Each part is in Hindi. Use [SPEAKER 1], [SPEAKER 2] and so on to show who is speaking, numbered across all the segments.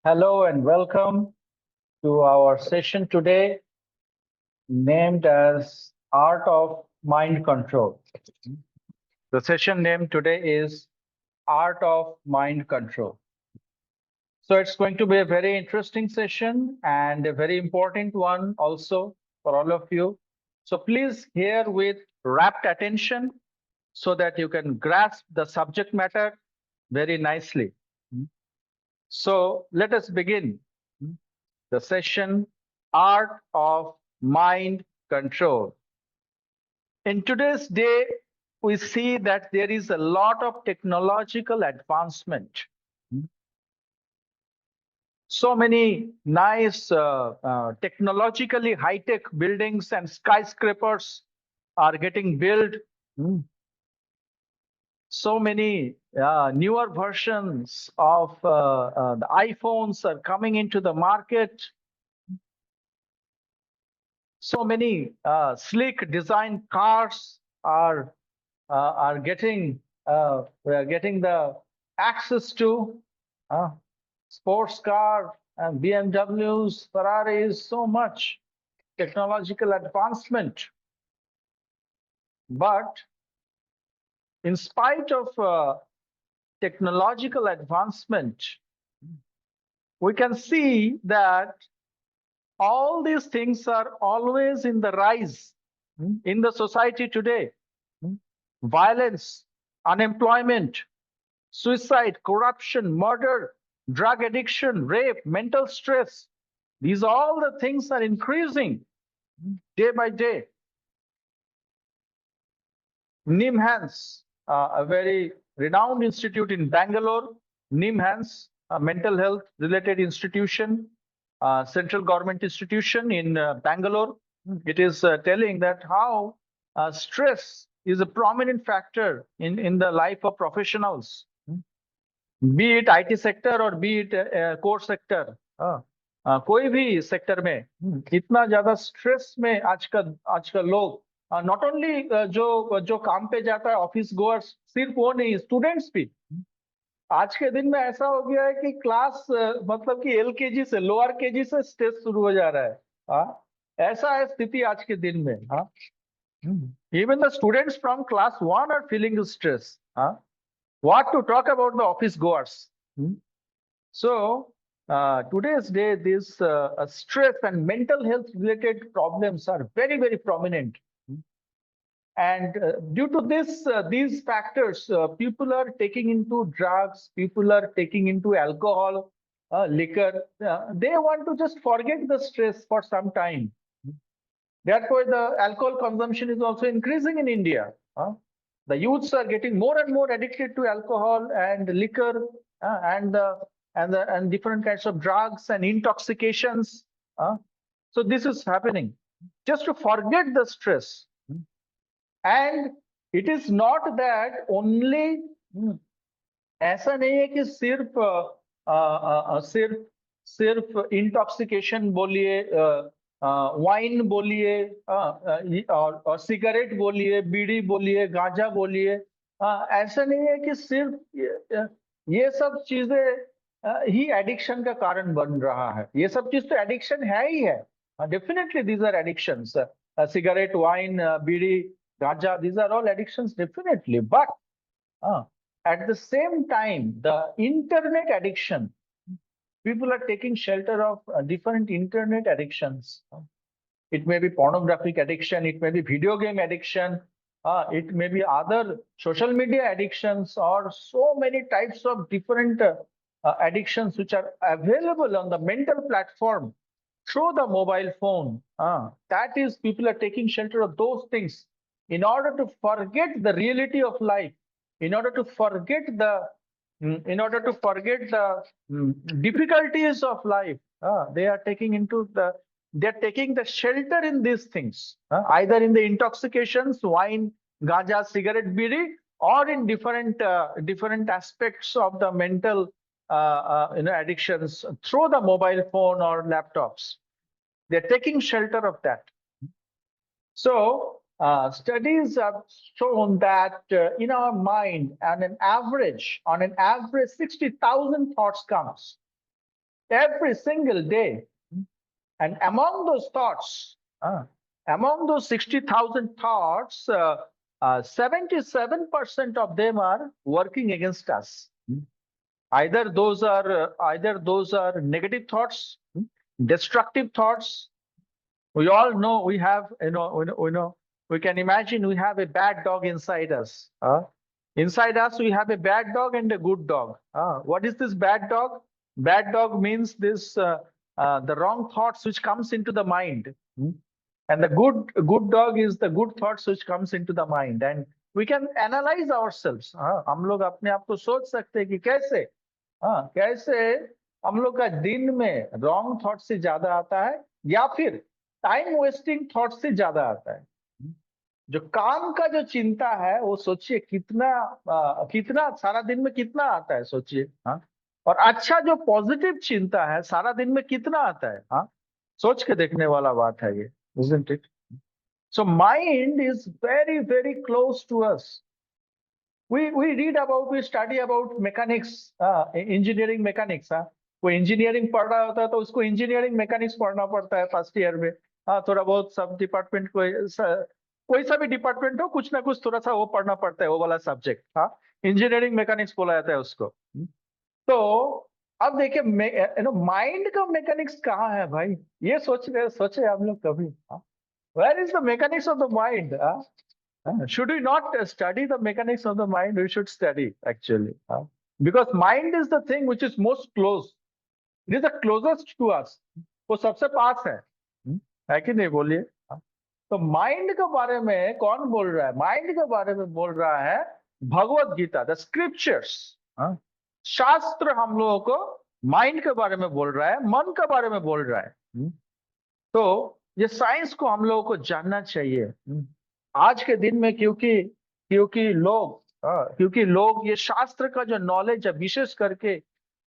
[SPEAKER 1] Hello and welcome to our session today named as Art of Mind Control. The session name today is Art of Mind Control. So it's going to be a very interesting session and a very important one also for all of you. So please hear with rapt attention so that you can grasp the subject matter very nicely. So let us begin the session Art of Mind Control. In today's day, we see that there is a lot of technological advancement. So many nice technologically high-tech buildings and skyscrapers are getting built. So many newer versions of the iPhones are coming into the market. So many sleek design cars are getting we are getting the access to sports car and BMWs, Ferraris, so much technological advancement. But in spite of technological advancement, we can see that all these things are always in the rise in the society today. Violence, unemployment, suicide, corruption, murder, drug addiction, rape, mental stress. These all the things are increasing day by day. NIMHANS, a very renowned institute in Bangalore, NIMHANS, a mental health related institution, central government institution in Bangalore. It is telling that how stress is a prominent factor in the life of professionals, be it IT sector or be it core sector. कोई भी सेक्टर में इतना ज्यादा स्ट्रेस में आजकल लोग नॉट ओनली जो काम पे जाता है ऑफिस गोअर्स, सिर्फ वो नहीं, स्टूडेंट्स भी आज के दिन में ऐसा हो गया है कि क्लास मतलब कि एलकेजी से लोअर केजी से स्ट्रेस शुरू हो जा रहा है. ऐसा है स्थिति आज के दिन में. Even the students from class 1 are feeling stress. What to talk about the office goers? So today's day, this stress and mental health related problems are very, very prominent. And due to these factors, people are taking into drugs, people are taking into alcohol, liquor. They want to just forget the stress for some time. Therefore, the alcohol consumption is also increasing in India. The youths are getting more and more addicted to alcohol and liquor and different kinds of drugs and intoxications. So this is happening just to forget the stress. And it is not that only ऐसा नहीं है कि सिर्फ इंटॉक्सिकेशन बोलिए, वाइन बोलिए, और सिगरेट बोलिए, बीड़ी बोलिए, गांजा बोलिए. ऐसा नहीं है कि सिर्फ ये सब चीजें ही एडिक्शन का कारण बन रहा है. ये सब चीज तो एडिक्शन है ही है. Definitely these are addictions. cigarette, wine, bidi, gaja, these are all addictions, definitely. But at the same time, the internet addiction, people are taking shelter of different internet addictions. It may be pornographic addiction, it may be video game addiction, it may be other social media addictions, or so many types of different addictions which are available on the mental platform through the mobile phone. That is, people are taking shelter of those things in order to forget the reality of life, in order to forget the difficulties of life. They're taking the shelter in these things, either in the intoxications, wine, gaja, cigarette, bidi, or in different aspects of the mental addictions through the mobile phone or laptops. They're taking shelter of that. So studies have shown that in our mind, on an average 60,000 thoughts comes. every single day. And among those thoughts, among those 60,000 thoughts, 77% of them are working against us. Either those are negative thoughts, destructive thoughts. We all know we have, we can imagine we have a bad dog inside us. Inside us, we have a bad dog and a good dog. What is this bad dog? Bad dog means this the wrong thoughts which comes into the mind. And the good dog is the good thoughts which comes into the mind. And we can analyze ourselves. हम लोग अपने आप को सोच सकते हैं कि कैसे कैसे हम लोग का दिन में रॉन्ग थॉट से ज्यादा आता है या फिर टाइम वेस्टिंग थॉट से ज्यादा आता है। जो काम का जो चिंता है वो सोचिए कितना सारा दिन में कितना आता है, सोचिए। और अच्छा जो पॉजिटिव चिंता है सारा दिन में कितना आता है। सोच के देखने वाला बात है ये, isn't it? So mind is very, very close to us. We study about mechanics, engineering mechanics. कोई इंजीनियरिंग पढ़ रहा होता है तो उसको इंजीनियरिंग मैकेनिक्स पढ़ना पड़ता है फर्स्ट ईयर में। थोड़ा बहुत सब डिपार्टमेंट कोई सा भी डिपार्टमेंट हो, कुछ ना कुछ थोड़ा सा वो पढ़ना पड़ता है, वो वाला सब्जेक्ट। इंजीनियरिंग मैकेनिक्स बोला जाता है उसको। तो अब देखिए माइंड का मैकेनिक्स कहाँ है भाई, ये सोचे हम लोग कभी? Where is the mechanics of the mind? Should we not study the mechanics of the mind? We should study actually, because mind is the thing which is most close. It is the closest to us. वो सबसे पास है कि नहीं, बोलिए? तो माइंड के बारे में कौन बोल रहा है? माइंड के बारे में बोल रहा है भगवत गीता, द स्क्रिप्चर्स। शास्त्र हम लोगों को माइंड के बारे में बोल रहा है, मन के बारे में बोल रहा है। तो ये साइंस को हम लोगों को जानना चाहिए आज के दिन में, क्योंकि लोग ये शास्त्र का जो नॉलेज है, विशेष करके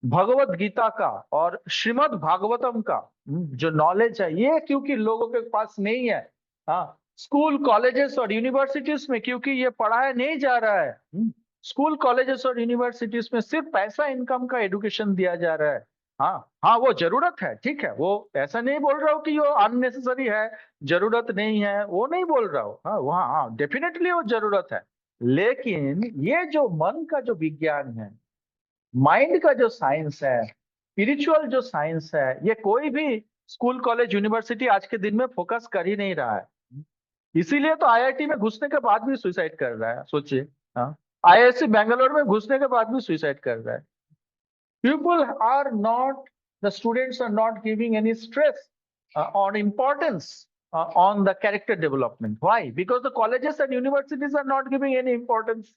[SPEAKER 1] भगवत गीता का और श्रीमद् भागवतम का जो नॉलेज है, ये क्योंकि लोगों के पास नहीं है। स्कूल कॉलेजेस और यूनिवर्सिटीज में क्योंकि ये पढ़ाया नहीं जा रहा है। स्कूल कॉलेजेस और यूनिवर्सिटीज में सिर्फ पैसा इनकम का एजुकेशन दिया जा रहा है। हाँ वो जरूरत है, ठीक है, वो ऐसा नहीं बोल रहा हूँ कि वो अननेसेसरी है, जरूरत नहीं है, वो नहीं बोल रहा हूँ। हाँ डेफिनेटली वो जरूरत है, लेकिन ये जो मन का जो विज्ञान है, माइंड का जो साइंस है, स्पिरिचुअल जो साइंस है, ये कोई भी स्कूल कॉलेज यूनिवर्सिटी आज के दिन में फोकस कर ही नहीं रहा है। इसीलिए तो आईआईटी में घुसने के बाद भी सुसाइड कर रहा है, सोचिए। आईआईएससी बेंगलोर में घुसने के बाद भी सुसाइड कर रहा है। The students are not giving any stress on importance on the character development. Why? Because the colleges and universities are not giving any importance.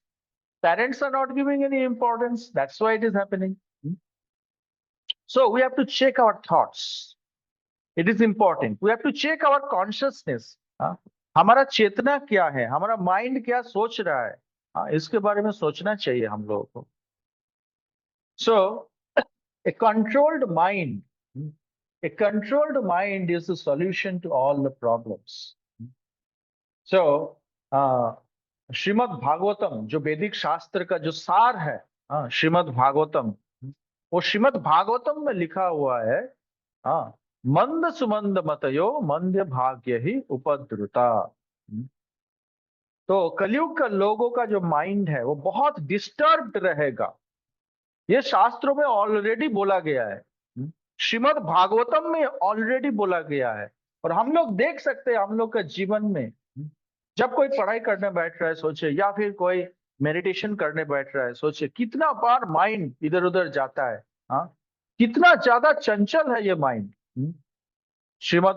[SPEAKER 1] Parents are not giving any importance. That's why it is happening. So we have to check our thoughts. It is important. We have to check our consciousness. हमारा चेतना क्या है, हमारा माइंड क्या सोच रहा है, इसके बारे में सोचना चाहिए हम लोगों को। So a controlled mind is the solution to all the problems. So Shrimad Bhagavatam जो वैदिक शास्त्र का जो सार है, श्रीमद् भागवतम, वो श्रीमद् भागवतम में लिखा हुआ है, मंद सुमंद मतयो मंद्य भाग्य ही उपद्रुता। तो कलयुग का लोगों का जो माइंड है वो बहुत डिस्टर्ब्ड रहेगा। ये शास्त्रों में ऑलरेडी बोला गया है, श्रीमद् भागवतम में ऑलरेडी बोला गया है। और हम लोग देख सकते हैं हम लोग का जीवन में, जब कोई पढ़ाई करने बैठ रहा है सोचे, या फिर कोई मेडिटेशन करने बैठ रहा है सोचे, कितना बार माइंड इधर उधर जाता है, कितना ज्यादा चंचल है ये माइंड। श्रीमद्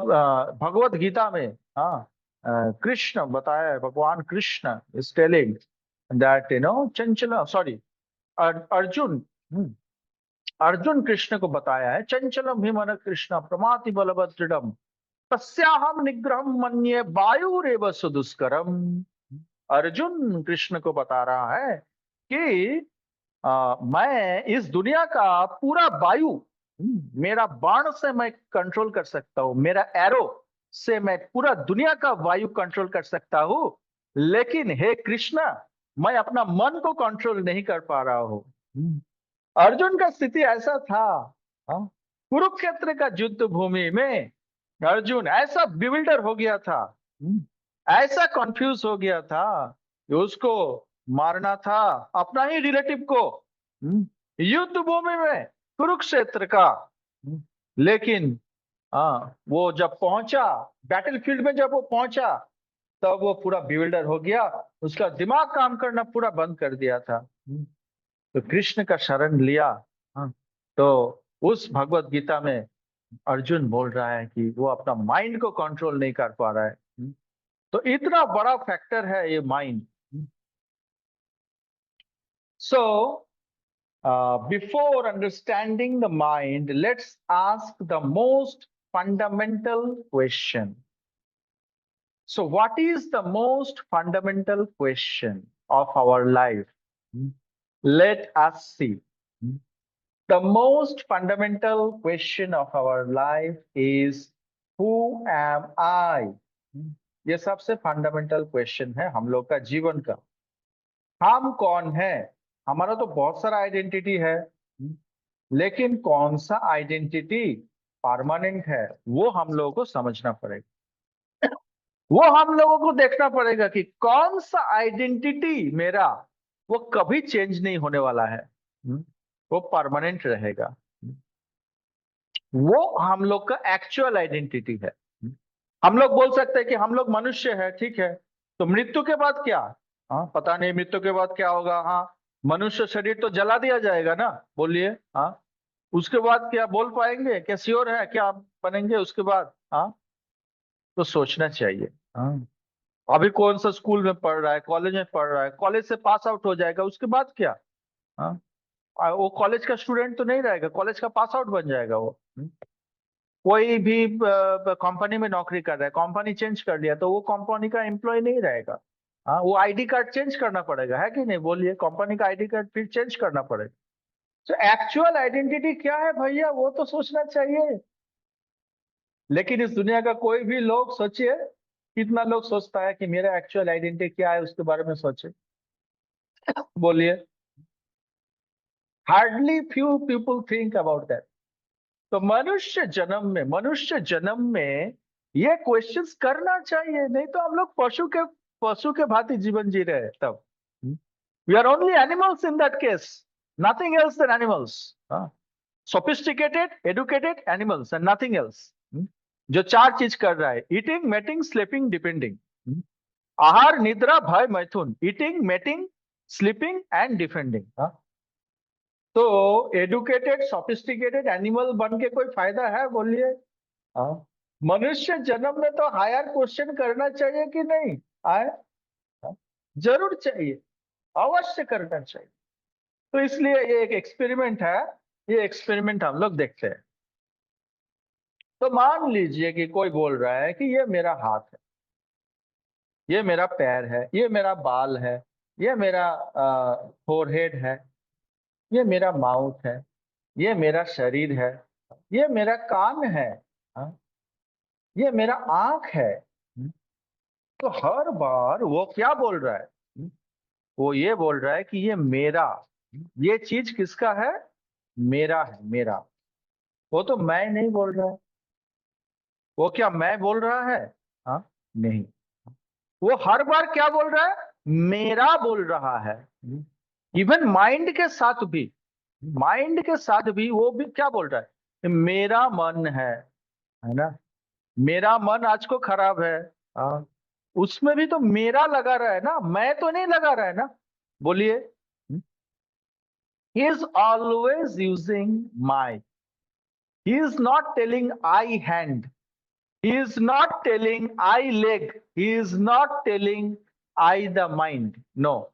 [SPEAKER 1] भगवत गीता में कृष्ण बताया है, भगवान Krishna is telling that Chanchal, sorry Arjun Krishna को बताया है, चंचलम हि मन कृष्ण प्रमाति बलभद्रम तस्याहम निग्रहम मन्ये वायुरेव सुदुष्करम। अर्जुन कृष्ण को बता रहा है कि मैं इस दुनिया का पूरा वायु, मेरा बाण से मैं कंट्रोल कर सकता हूँ, मेरा एरो से मैं पूरा दुनिया का वायु कंट्रोल कर सकता हूँ, लेकिन हे कृष्ण मैं अपना मन को कंट्रोल नहीं कर पा रहा हूँ। अर्जुन का स्थिति ऐसा था, कुरुक्षेत्र का युद्ध भूमि में अर्जुन ऐसा बिविल्डर हो गया था, ऐसा कंफ्यूज हो गया था कि उसको मारना था अपना ही रिलेटिव को, युद्ध भूमि में कुरुक्षेत्र का। लेकिन वो जब पहुंचा बैटलफील्ड में, जब वो पहुंचा तब वो पूरा बिविल्डर हो गया, उसका दिमाग काम करना पूरा बंद कर दिया था। तो कृष्ण का शरण लिया। हाँ, तो उस भगवत गीता में अर्जुन बोल रहा है कि वो अपना माइंड को कंट्रोल नहीं कर पा रहा है। तो इतना बड़ा फैक्टर है ये mind. So before understanding the mind, let's ask the most fundamental question. So what is the most fundamental question of our life? Let us see. The most fundamental question of our life is, who am I? ये सबसे फंडामेंटल क्वेश्चन है हम लोग का जीवन का। हम कौन है? हमारा तो बहुत सारा आइडेंटिटी है, लेकिन कौन सा आइडेंटिटी परमानेंट है वो हम लोगों को समझना पड़ेगा। वो हम लोगों को देखना पड़ेगा कि कौन सा आइडेंटिटी मेरा वो कभी चेंज नहीं होने वाला है, वो परमानेंट रहेगा। वो हम लोग का एक्चुअल आइडेंटिटी है। हम लोग बोल सकते हैं कि हम लोग मनुष्य है, ठीक है, तो मृत्यु के बाद क्या? हाँ, पता नहीं मृत्यु के बाद क्या होगा। हाँ, मनुष्य शरीर तो जला दिया जाएगा ना, बोलिए। हाँ, उसके बाद क्या बोल पाएंगे? क्या श्योर है क्या बनेंगे उसके बाद? हाँ, तो सोचना चाहिए। हाँ, अभी कौन सा स्कूल में पढ़ रहा है, कॉलेज में पढ़ रहा है, कॉलेज से पास आउट हो जाएगा, उसके बाद क्या? हाँ, वो कॉलेज का स्टूडेंट तो नहीं रहेगा, कॉलेज का पास आउट बन जाएगा वो। कोई भी कंपनी में नौकरी कर रहा है, कंपनी चेंज कर लिया तो वो कंपनी का एम्प्लॉय नहीं रहेगा। हाँ, वो आईडी कार्ड चेंज करना पड़ेगा, है कि नहीं? बोलिए, कंपनी का आईडी कार्ड फिर चेंज करना पड़ेगा। तो एक्चुअल आइडेंटिटी क्या है भैया, वो तो सोचना चाहिए। लेकिन इस दुनिया का कोई भी लोग, सोचिए कितना लोग सोचता है कि मेरा एक्चुअल आइडेंटिटी क्या है, उसके बारे में सोचे, बोलिए। Hardly few people think about that. तो मनुष्य जन्म में ये क्वेश्चंस करना चाहिए, नहीं तो हम लोग पशु के भांति जीवन जी रहे हैं तब। We are only animals in that case, nothing else than animals. Sophisticated educated animals and nothing else. जो चार चीज कर रहा है, ईटिंग मेटिंग स्लीपिंग डिपेंडिंग। आहार निद्रा भय मैथुन, eating mating sleeping and defending. तो एडुकेटेड सोफिस्टिकेटेड एनिमल बन के कोई फायदा है, बोलिए? हाँ, मनुष्य जन्म में तो हायर क्वेश्चन करना चाहिए कि नहीं? आए, हाँ, जरूर चाहिए, अवश्य करना चाहिए। तो इसलिए ये एक एक्सपेरिमेंट है, ये एक्सपेरिमेंट हम लोग देखते हैं। तो मान लीजिए कि कोई बोल रहा है कि ये मेरा हाथ है, ये मेरा पैर है, ये मेरा बाल है, ये मेरा फोरहेड है, ये मेरा माउथ है, ये मेरा शरीर है, ये मेरा कान है, हाँ, ये मेरा आंख है। तो हर बार वो क्या बोल रहा है? वो ये बोल रहा है कि ये मेरा, ये चीज किसका है? मेरा है, मेरा। वो तो मैं नहीं बोल रहा है। वो क्या मैं बोल रहा है? हाँ, नहीं। वो हर बार क्या बोल रहा है? मेरा बोल रहा है। इवन माइंड के साथ भी वो भी क्या बोल रहा है? मेरा मन है ना? मेरा मन आज को खराब है। हाँ, उसमें भी तो मेरा लगा रहा है ना, मैं तो नहीं लगा रहा है ना, बोलिए। he is always using my. He is not telling I hand. He is not telling I leg. He is not telling I the mind. No.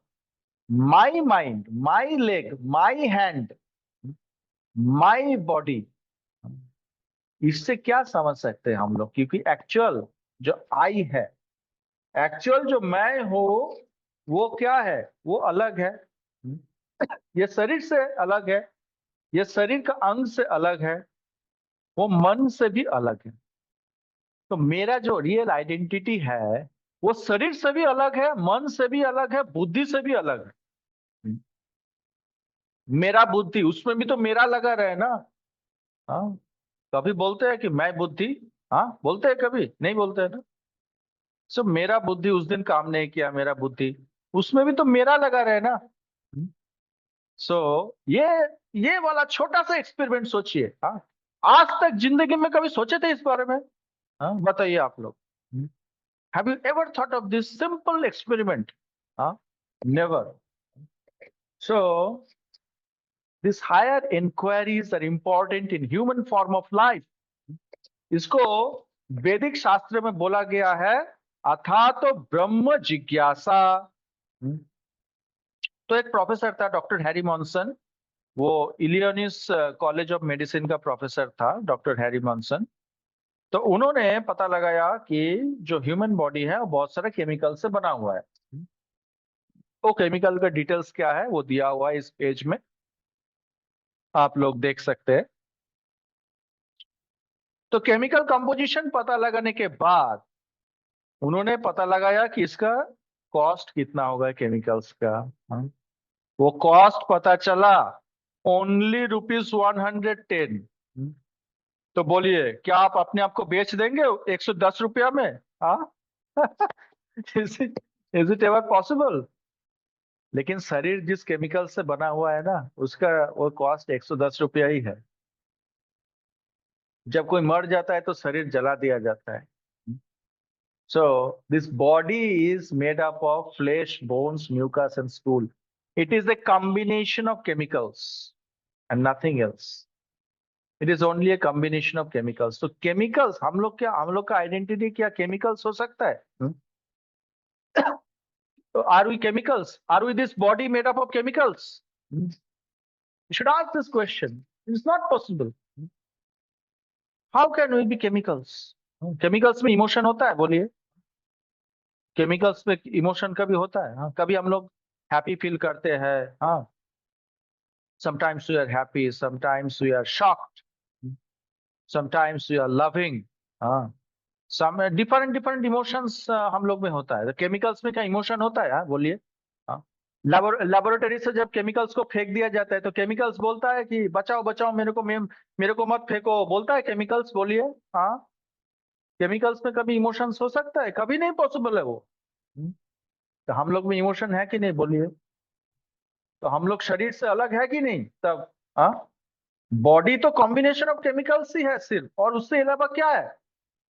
[SPEAKER 1] My mind, my leg, my hand, my body. इससे क्या समझ सकते हैं हम लोग? क्योंकि एक्चुअल जो आई है, एक्चुअल जो मैं हूं, वो क्या है? वो अलग है। ये शरीर से अलग है, ये शरीर का अंग से अलग है, वो मन से भी अलग है। तो मेरा जो रियल आइडेंटिटी है वो शरीर से भी अलग है, मन से भी अलग है, बुद्धि से भी अलग है। मेरा बुद्धि, उसमें भी तो मेरा लगा रहे ना। हाँ, कभी बोलते हैं कि मैं बुद्धि? हाँ, बोलते हैं? कभी नहीं बोलते हैं ना। सो मेरा बुद्धि उस दिन काम नहीं किया, मेरा बुद्धि, उसमें भी तो मेरा लगा रहे ना। सो ये वाला छोटा सा एक्सपेरिमेंट सोचिए। हाँ, आज तक जिंदगी में कभी सोचे थे इस बारे में? हाँ, बताइए आप लोग। Have you ever thought of this simple experiment? हाँ, never. So this higher inquiries are important in human form of life. इसको वैदिक शास्त्र में बोला गया है अथा तो ब्रह्म जिज्ञासा। तो एक प्रोफेसर था डॉक्टर हैरी मॉन्सन, वो इलियनिस कॉलेज ऑफ मेडिसिन का प्रोफेसर था डॉक्टर हैरी मॉन्सन। तो उन्होंने पता लगाया कि जो ह्यूमन बॉडी है वो बहुत सारे केमिकल से बना हुआ है। वो केमिकल का डिटेल्स क्या है वो दिया हुआ है इस पेज में, आप लोग देख सकते हैं। तो केमिकल कंपोजिशन पता लगाने के बाद उन्होंने पता लगाया कि इसका कॉस्ट कितना होगा केमिकल्स का। हाँ? वो कॉस्ट पता चला ओनली ₹110। तो बोलिए, क्या आप अपने आप को बेच देंगे 110 रुपया में? हाँ। Is it ever possible? लेकिन शरीर जिस केमिकल से बना हुआ है ना, उसका वो कॉस्ट 110 रुपया ही है। जब कोई मर जाता है तो शरीर जला दिया जाता है। So this body is made up of flesh, bones, mucus and stool. It is a combination of chemicals and nothing else. It is only a combination of chemicals. तो केमिकल्स, हम लोग का आइडेंटिटी क्या केमिकल्स हो सकता है? तो are we chemicals? Are we this body made up of chemicals? You should ask this question. It's not possible. How can we be chemicals? Chemicals में इमोशन होता है? बोलिए, केमिकल्स में इमोशन कभी होता है? हाँ, कभी हम लोग हैप्पी फील करते हैं। हाँ, sometimes we are happy, sometimes we are shocked, sometimes we are loving. हाँ, सम डिफरेंट डिफरेंट इमोशंस हम लोग में होता है। तो केमिकल्स में क्या इमोशन होता है? हाँ, बोलिए। हाँ, लेबोरेटरी से जब केमिकल्स को फेंक दिया जाता है तो केमिकल्स बोलता है कि बचाओ बचाओ, मेरे को मत फेंको, बोलता है केमिकल्स? बोलिए। हाँ, केमिकल्स में कभी इमोशंस हो सकता है? कभी नहीं पॉसिबल है वो। हम्म, तो हम लोग में इमोशन है कि नहीं? बोलिए। तो हम लोग शरीर से अलग है कि नहीं तब? हाँ, बॉडी तो कॉम्बिनेशन ऑफ केमिकल्स ही है सिर्फ, और उससे अलावा क्या है?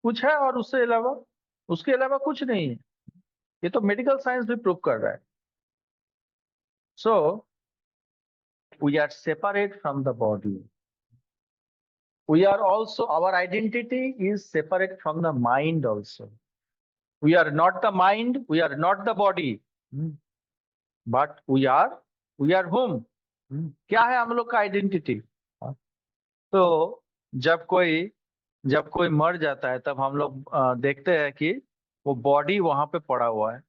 [SPEAKER 1] कुछ है और उससे अलावा? उसके अलावा कुछ नहीं है। ये तो मेडिकल साइंस भी प्रूव कर रहा है। So we are separate from the body. We are also, our identity is separate from the mind also. We are not the mind, we are not the body, but we are whom? क्या है हम लोग का आइडेंटिटी? तो जब कोई जब कोई मर जाता है तब हम लोग देखते हैं कि वो बॉडी वहां पे पड़ा हुआ है।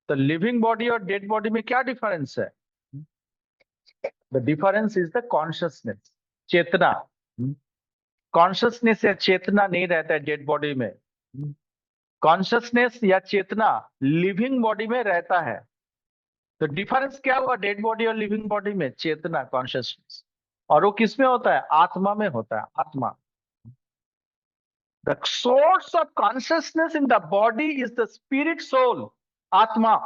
[SPEAKER 1] तो लिविंग बॉडी और डेड बॉडी में क्या डिफरेंस है? The difference is the consciousness, चेतना। कॉन्शियसनेस या चेतना नहीं रहता है डेड बॉडी में। कॉन्शियसनेस या चेतना लिविंग बॉडी में रहता है। तो डिफरेंस क्या हुआ डेड बॉडी और लिविंग बॉडी में? चेतना, कॉन्शियसनेस। और वो किस में होता है? आत्मा में होता है, आत्मा। The source of consciousness in the body is the spirit, soul, atma.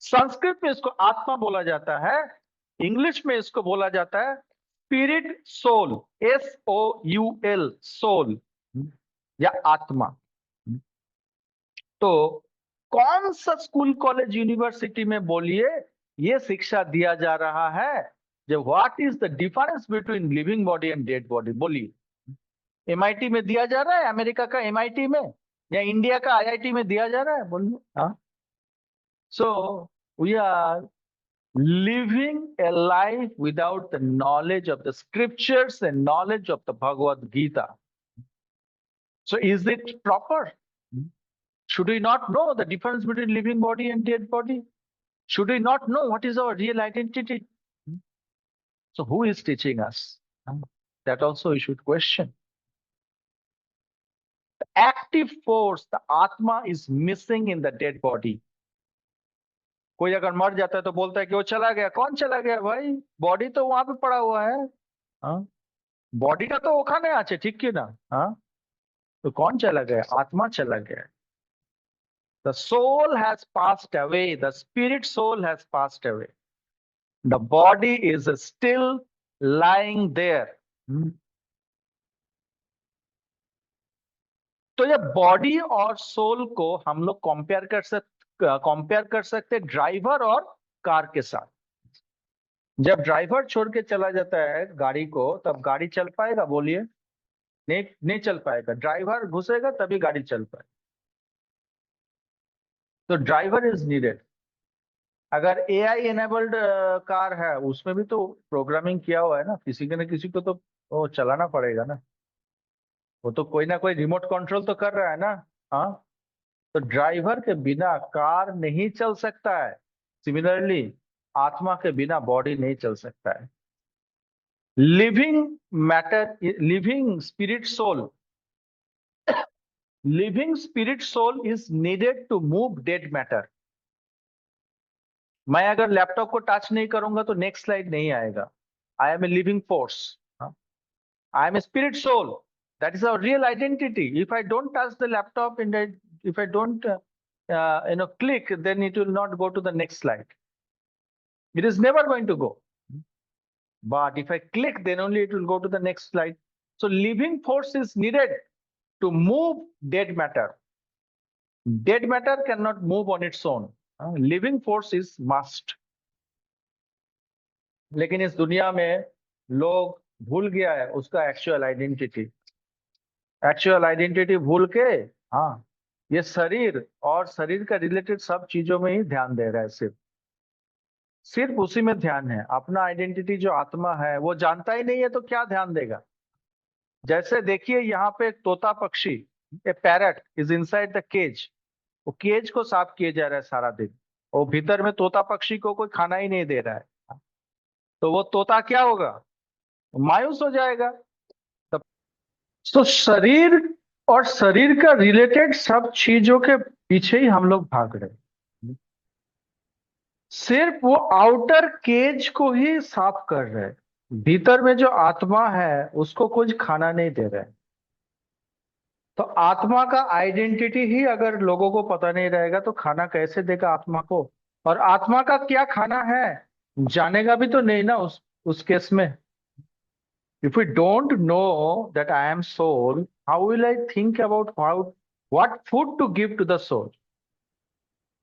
[SPEAKER 1] Sanskrit में इसको आत्मा बोला जाता है, इंग्लिश में इसको बोला जाता है स्पिरिट, सोल, SOUL, सोल या आत्मा। तो कौन सा स्कूल, कॉलेज, यूनिवर्सिटी में बोलिए ये शिक्षा दिया जा रहा है जो what is the difference between living body and dead body? बोलिए। MIT में दिया जा रहा है, अमेरिका का MIT में, या इंडिया का IIT में दिया जा रहा है? बोलिए। हाँ, so we are living a life without the knowledge of the scriptures and knowledge of the Bhagavad Gita. So is it proper? Should we not know the difference between living body and dead body? Should we not know what is our real identity? So who is teaching us? That also we should question. The active force, the Atma, is missing in the dead body. कोई अगर मर जाता है तो बोलता है कि वो चला गया। कौन चला गया भाई? बॉडी तो वहां पे पड़ा हुआ है। हाँ? বডিটা তো ওখানে আছে, ঠিক কি না? হ্যাঁ, তো कौन चला गया? आत्मा चला गया। The soul has passed away, the spirit soul has passed away, the body is still lying there। तो ये बॉडी और सोल को हम लोग कंपेयर कर सकते ड्राइवर और कार के साथ। जब ड्राइवर छोड़ के चला जाता है गाड़ी को, तब गाड़ी चल पाएगा? बोलिए, नहीं, नहीं चल पाएगा। ड्राइवर घुसेगा तभी गाड़ी चल पाएगी। तो ड्राइवर इज नीडेड। अगर एआई एनेबल्ड कार है, उसमें भी तो प्रोग्रामिंग किया हुआ है ना, किसी के न किसी को तो वो चलाना पड़ेगा ना। वो तो कोई ना कोई रिमोट कंट्रोल तो कर रहा है ना। हाँ, तो ड्राइवर के बिना कार नहीं चल सकता है। सिमिलरली आत्मा के बिना बॉडी नहीं चल सकता है। Living matter, living spirit soul, living spirit soul is needed to move dead matter. मैं अगर लैपटॉप को टच नहीं करूंगा तो नेक्स्ट स्लाइड नहीं आएगा। I am a living force, I am a spirit soul, that is our real identity. If I don't touch the laptop in if I don't click, then it will not go to the next slide. It is never going to go. But if I click, then only it will go to the next slide. So living force is needed to move dead matter. Dead matter cannot move on its own. Living force is must. लेकिन इस दुनिया में लोग भूल गया है उसका एक्चुअल आइडेंटिटी। एक्चुअल आइडेंटिटी भूल के, हाँ, ये शरीर और शरीर का रिलेटेड सब चीजों में ही ध्यान दे रहा है। सिर्फ सिर्फ उसी में ध्यान है। अपना आइडेंटिटी जो आत्मा है वो जानता ही नहीं है, तो क्या ध्यान देगा? जैसे देखिए यहाँ पे एक तोता पक्षी, a parrot is inside the cage. वो केज को साफ किए जा रहा है सारा दिन, वो भीतर में तोता पक्षी को कोई खाना ही नहीं दे रहा है। तो वो तोता क्या होगा? मायूस हो जाएगा। तब तो शरीर और शरीर का रिलेटेड सब चीजों के पीछे ही हम लोग भाग रहे हैं। सिर्फ वो आउटर केज को ही साफ कर रहे हैं, भीतर में जो आत्मा है उसको कुछ खाना नहीं दे रहे। तो आत्मा का आइडेंटिटी ही अगर लोगों को पता नहीं रहेगा तो खाना कैसे देगा आत्मा को? और आत्मा का क्या खाना है जानेगा भी तो नहीं ना उस केस में। If we don't know that I am soul, how will I think about how what food to give to the soul?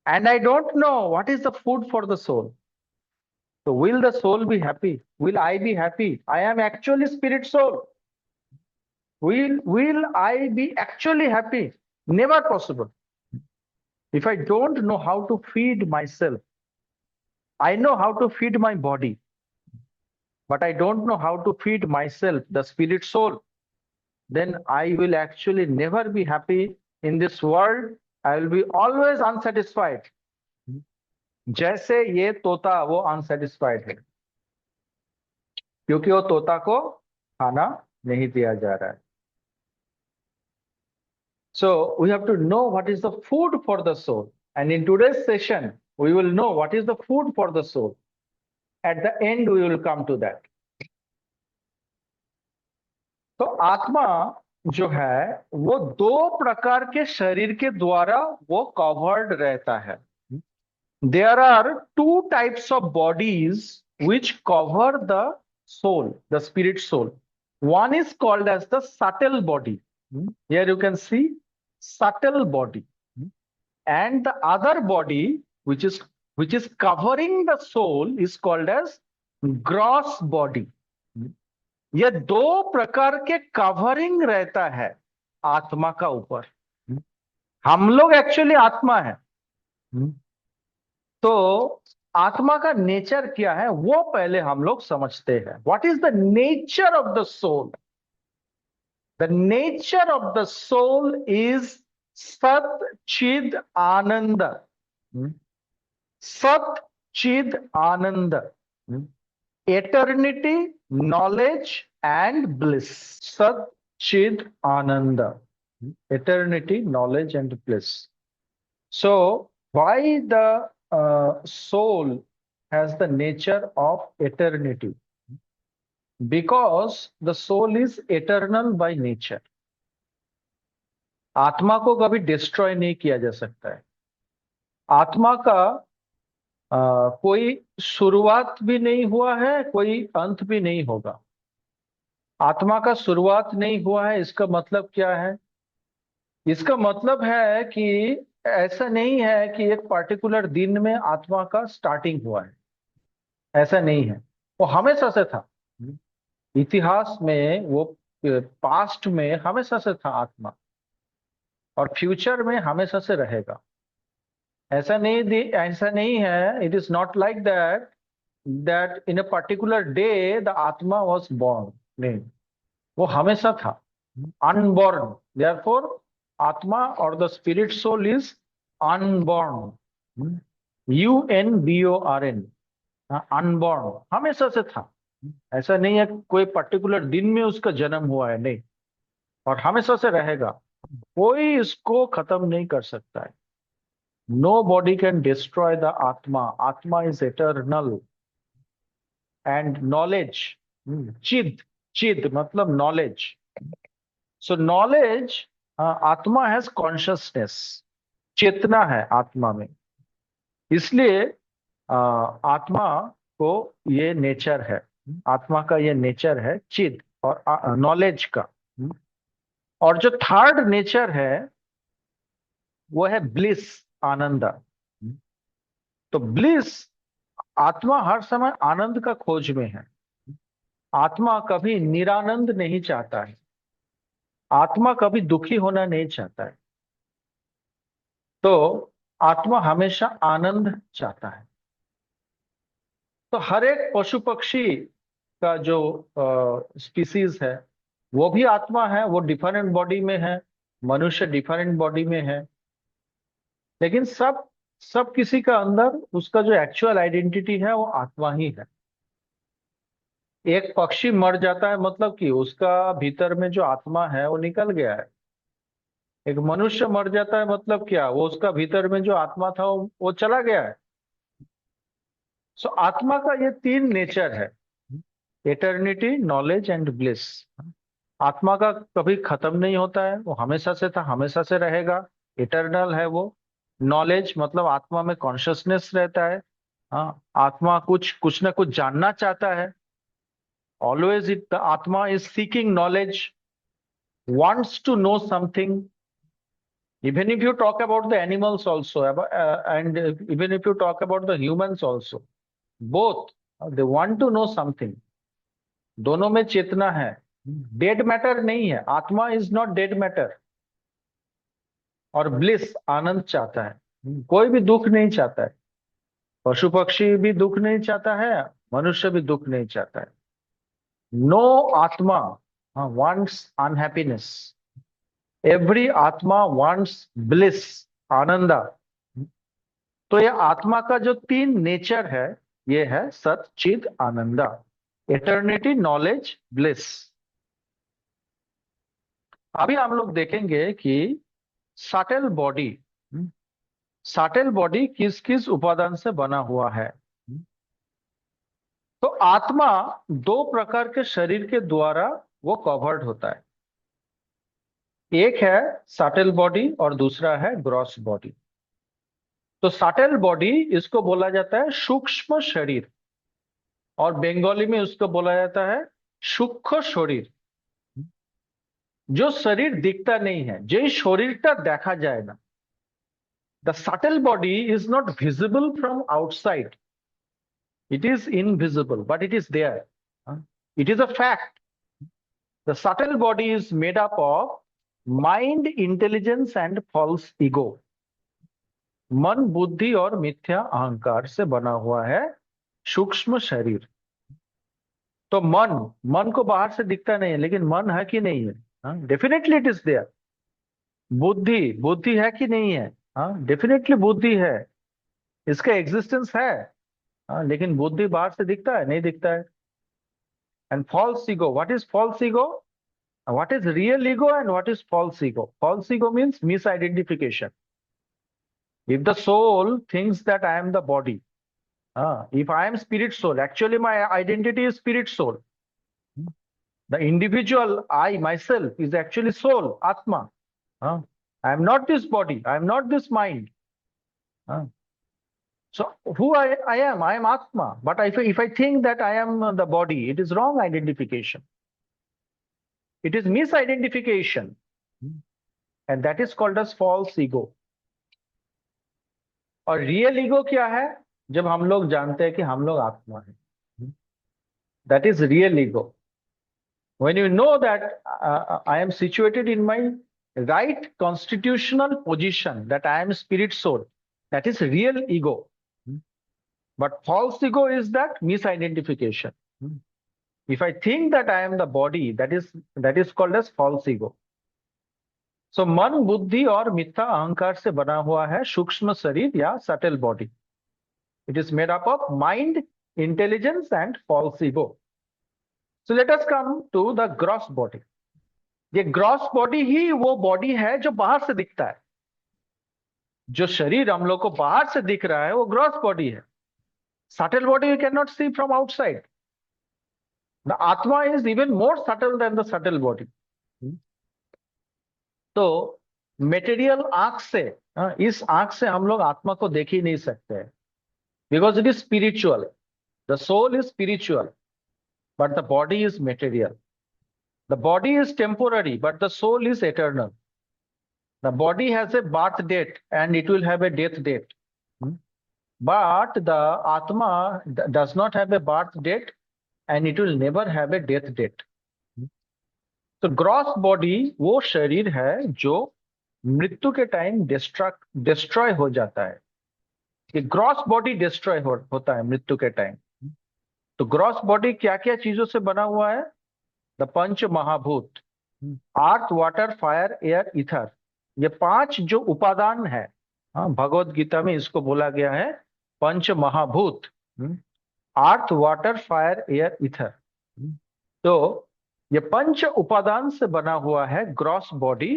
[SPEAKER 1] And I don't know what is the food for the soul. So will the soul be happy? Will I be happy? I am actually spirit soul. Will I be actually happy? Never possible. If I don't know how to feed myself, I know how to feed my body, but I don't know how to feed myself, the spirit soul, then I will actually never be happy in this world. I will be always unsatisfied. जैसे ये तोता वो अनसेटिस्फाइड है, क्योंकि वो तोता को खाना नहीं दिया जा रहा है। So we have to know what is the food for the soul. And in today's session, we will know what is the food for the soul. At the end, we will come to that. तो आत्मा जो है वो दो प्रकार के शरीर के द्वारा वो कवर्ड रहता है। There are two types of bodies which cover the soul, the spirit soul. One is called as the subtle body. Here you can see subtle body. And the other body which is covering the soul is called as gross body. ये दो प्रकार के कवरिंग रहता है आत्मा का ऊपर। हम लोग एक्चुअली आत्मा है। तो आत्मा का नेचर क्या है वो पहले हम लोग समझते हैं। What is the nature of the soul? The nature of the soul is sat chit ananda. Sat chit ananda, eternity, knowledge and bliss. Sat Chid Ananda, eternity, knowledge and bliss. So why the soul has the nature of eternity? Because the soul is eternal by nature. आत्मा को कभी डिस्ट्रॉय नहीं किया जा सकता है। आत्मा का कोई शुरुआत भी नहीं हुआ है, कोई अंत भी नहीं होगा। आत्मा का शुरुआत नहीं हुआ है, इसका मतलब क्या है? इसका मतलब है कि ऐसा नहीं है कि एक पर्टिकुलर दिन में आत्मा का स्टार्टिंग हुआ है। ऐसा नहीं है, वो हमेशा से था। इतिहास में वो, पास्ट में हमेशा से था आत्मा, और फ्यूचर में हमेशा से रहेगा। ऐसा नहीं है। It is not like that that in a particular day the atma was born. नहीं, वो हमेशा था, अनबॉर्न। देयरफॉर आत्मा और the spirit soul is unborn. UNBORN, unborn, हमेशा से था। ऐसा नहीं है कोई पर्टिकुलर दिन में उसका जन्म हुआ है, नहीं। और हमेशा से रहेगा, कोई इसको खत्म नहीं कर सकता है। Nobody can destroy the atma. Atma is eternal. And knowledge, chit, चिद मतलब knowledge. So knowledge, atma has consciousness, चेतना है आत्मा में। इसलिए आत्मा को ये नेचर है, आत्मा का ये नेचर है चिद और नॉलेज का। और जो थर्ड नेचर है वो है ब्लिस, आनंद। तो ब्लिस, आत्मा हर समय आनंद का खोज में है। आत्मा कभी निरानंद नहीं चाहता है। आत्मा कभी दुखी होना नहीं चाहता है। तो आत्मा हमेशा आनंद चाहता है। तो हर एक पशु पक्षी का जो स्पीसीज है वो भी आत्मा है, वो डिफरेंट बॉडी में है। मनुष्य डिफरेंट बॉडी में है, लेकिन सब सब किसी का अंदर उसका जो एक्चुअल आइडेंटिटी है वो आत्मा ही है। एक पक्षी मर जाता है मतलब कि उसका भीतर में जो आत्मा है वो निकल गया है। एक मनुष्य मर जाता है मतलब क्या, वो उसका भीतर में जो आत्मा था वो चला गया है। सो आत्मा का ये तीन नेचर है, एटर्निटी, नॉलेज एंड ब्लिस। आत्मा का कभी खत्म नहीं होता है, वो हमेशा से था, हमेशा से रहेगा, इटर्नल है वो। नॉलेज मतलब आत्मा में कॉन्शियसनेस रहता है। हाँ, आत्मा कुछ कुछ ना कुछ जानना चाहता है। ऑलवेज इट, द आत्मा is seeking knowledge, wants to know something. Even if you talk about the animals also, and even if you talk about the humans also, both, they want to know something. दोनों में चेतना है। डेड मैटर नहीं है, आत्मा इज नॉट डेड मैटर। और ब्लिस, आनंद चाहता है, कोई भी दुख नहीं चाहता है। पशु पक्षी भी दुख नहीं चाहता है, मनुष्य भी दुख नहीं चाहता है। नो आत्मा वांट्स अनहैप्पीनेस। एवरी आत्मा वांट्स ब्लिस, आनंदा। तो ये आत्मा का जो तीन नेचर है, ये है सत चिद आनंदा, एटर्निटी, नॉलेज, ब्लिस। अभी हम लोग देखेंगे कि सटल बॉडी, सटल बॉडी किस किस उपादान से बना हुआ है। तो आत्मा दो प्रकार के शरीर के द्वारा वो कवर्ड होता है। एक है सटल बॉडी और दूसरा है ग्रॉस बॉडी। तो सटल बॉडी, इसको बोला जाता है सूक्ष्म शरीर, और बंगाली में उसको बोला जाता है सूक्ष्म शरीर। जो शरीर दिखता नहीं है, जो शरीरটা দেখা যায় না। The subtle body is not visible from outside. It is invisible, but it is there. It is a fact. The subtle body is made up of mind, intelligence and false ego. मन, बुद्धि और मिथ्या अहंकार से बना हुआ है सूक्ष्म शरीर। तो मन, मन को बाहर से दिखता नहीं है, लेकिन मन है कि नहीं है? Definitely it is there. बुद्धि, बुद्धि है कि नहीं है? हाँ, डेफिनेटली बुद्धि है, इसका एग्जिस्टेंस है। हाँ, लेकिन बुद्धि बाहर से दिखता है, नहीं दिखता है। And false ego, what is false ego? What is real ego and what is false ego? False ego means misidentification. If the soul thinks that I am the body, if I am spirit soul, actually my identity is spirit soul. The individual, I myself, is actually soul, Atma. I am not this body. I am not this mind. So who I am Atma. But if I think that I am the body, it is wrong identification. It is misidentification. And that is called as false ego. और रियल ईगो क्या है? जब हम लोग जानते हैं कि हम लोग आत्मा है. That is real ego. When you know that I am situated in my right constitutional position, that I am spirit soul, that is real ego. But false ego is that misidentification. If I think that I am the body, that is called as false ego. So मन, बुद्धि और मिथ्या अहंकार से बना हुआ है सूक्ष्म शरीर या subtle body. It is made up of mind, intelligence and false ego. So let us come to the gross body. ये ग्रॉस बॉडी ही वो बॉडी है जो बाहर से दिखता है. जो शरीर हम लोग को बाहर से दिख रहा है वो ग्रॉस बॉडी है. Subtle body you cannot see from outside. The Atma is even more subtle than the subtle body. तो मेटेरियल आंख से, इस आंख से हम लोग आत्मा को देख ही नहीं सकते हैं. Because it is spiritual. The soul is spiritual but the body is material. The body is temporary but the soul is eternal. The body has a birth date and it will have a death date. But the atma does not have a birth date and it will never have a death date. तो ग्रॉस बॉडी वो शरीर है जो मृत्यु के टाइम डिस्ट्रॉय हो जाता है. कि ग्रॉस बॉडी डिस्ट्रॉय होता है मृत्यु के टाइम. तो ग्रॉस बॉडी क्या क्या चीजों से बना हुआ है? The panch mahabhuta, earth, water, fire, air, ether. ये 5 जो उपादान है, भगवत गीता में इसको बोला गया है पंच mahabhuta. Earth, water, fire, air, ether. तो ये पंच उपादान से बना हुआ है ग्रॉस बॉडी.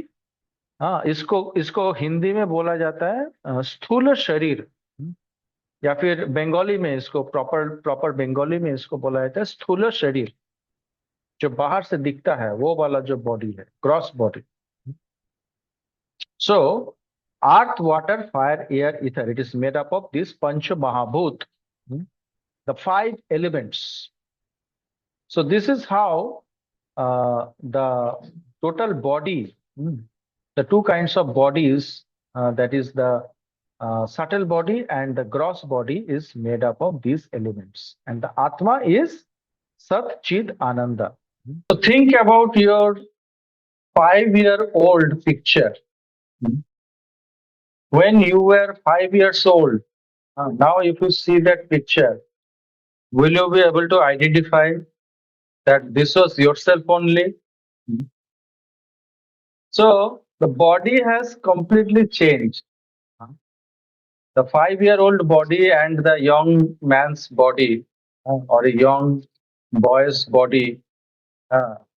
[SPEAKER 1] इसको हिंदी में बोला जाता है स्थूल शरीर, या फिर बंगाली में इसको प्रॉपर बंगाली में इसको बोला जाता है स्थूल शरीर. जो बाहर से दिखता है वो वाला जो बॉडी है, gross body. So earth, water, fire, air, ether, it is made up of this panch mahabhuta, the 5 elements. So this is how the total body, the 2 kinds of bodies, that is the subtle body and the gross body, is made up of these elements. And the Atma is Sat Chid Ananda. So think about your 5-year-old picture. When you were 5 years old, now if you see that picture, will you be able to identify that this was yourself only? So the body has completely changed. The 5-year-old body and the young man's body, or a young boy's body,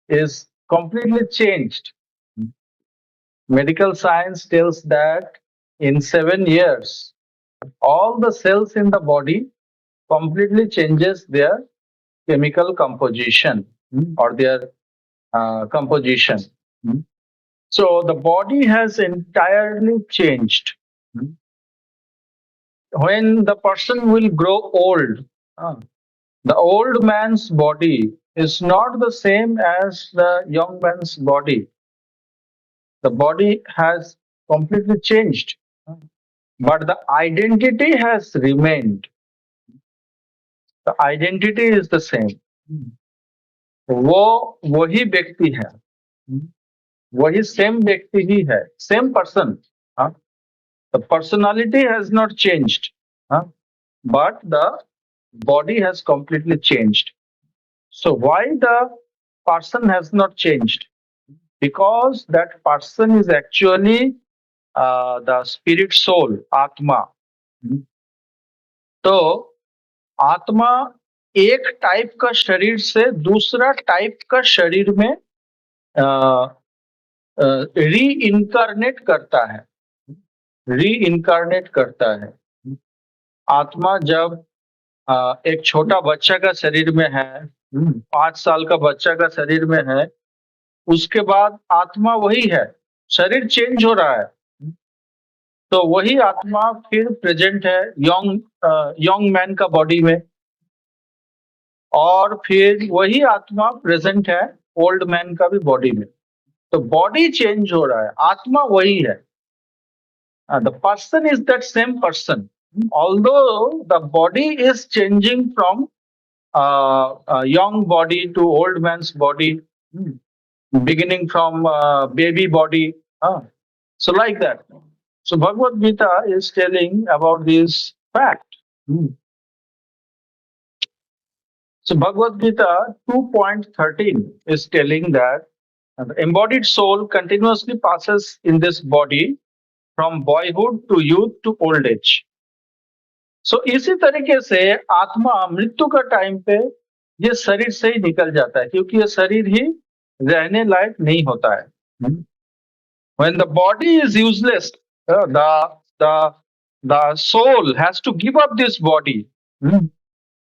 [SPEAKER 1] is completely changed. Medical science tells that in 7 years, all the cells in the body completely changes their chemical composition, or their composition. So the body has entirely changed. When the person will grow old, the old man's body is not the same as the young man's body. The body has completely changed, but the identity has remained. The identity is the same. वो वही व्यक्ति है, वही सेम व्यक्ति ही है, same person. The personality has not changed, but the body has completely changed. So why the person has not changed? Because that person is actually the spirit soul, Atma. तो आत्मा एक टाइप का शरीर से दूसरा टाइप का शरीर में रीइनकारनेट करता है. रीइनकारनेट करता है. आत्मा जब एक छोटा बच्चा का शरीर में है 5 साल का बच्चा का शरीर में है, उसके बाद आत्मा वही है, शरीर चेंज हो रहा है, तो वही आत्मा फिर प्रेजेंट है यंग मैन का बॉडी में, और फिर वही आत्मा प्रेजेंट है ओल्ड मैन का भी बॉडी में। तो बॉडी चेंज हो रहा है, आत्मा वही है। The person is that same person, although the body is changing from young body to old man's body, beginning from baby body. So like that. So Bhagavad Gita is telling about this fact. So Bhagavad Gita 2.13 is telling that the embodied soul continuously passes in this body from boyhood to youth to old age. So इसी तरीके से आत्मा मृत्यु का टाइम पे ये शरीर से ही निकल जाता है, क्योंकि ये शरीर ही रहने लायक नहीं होता है। When the body is useless, the soul has to give up this body,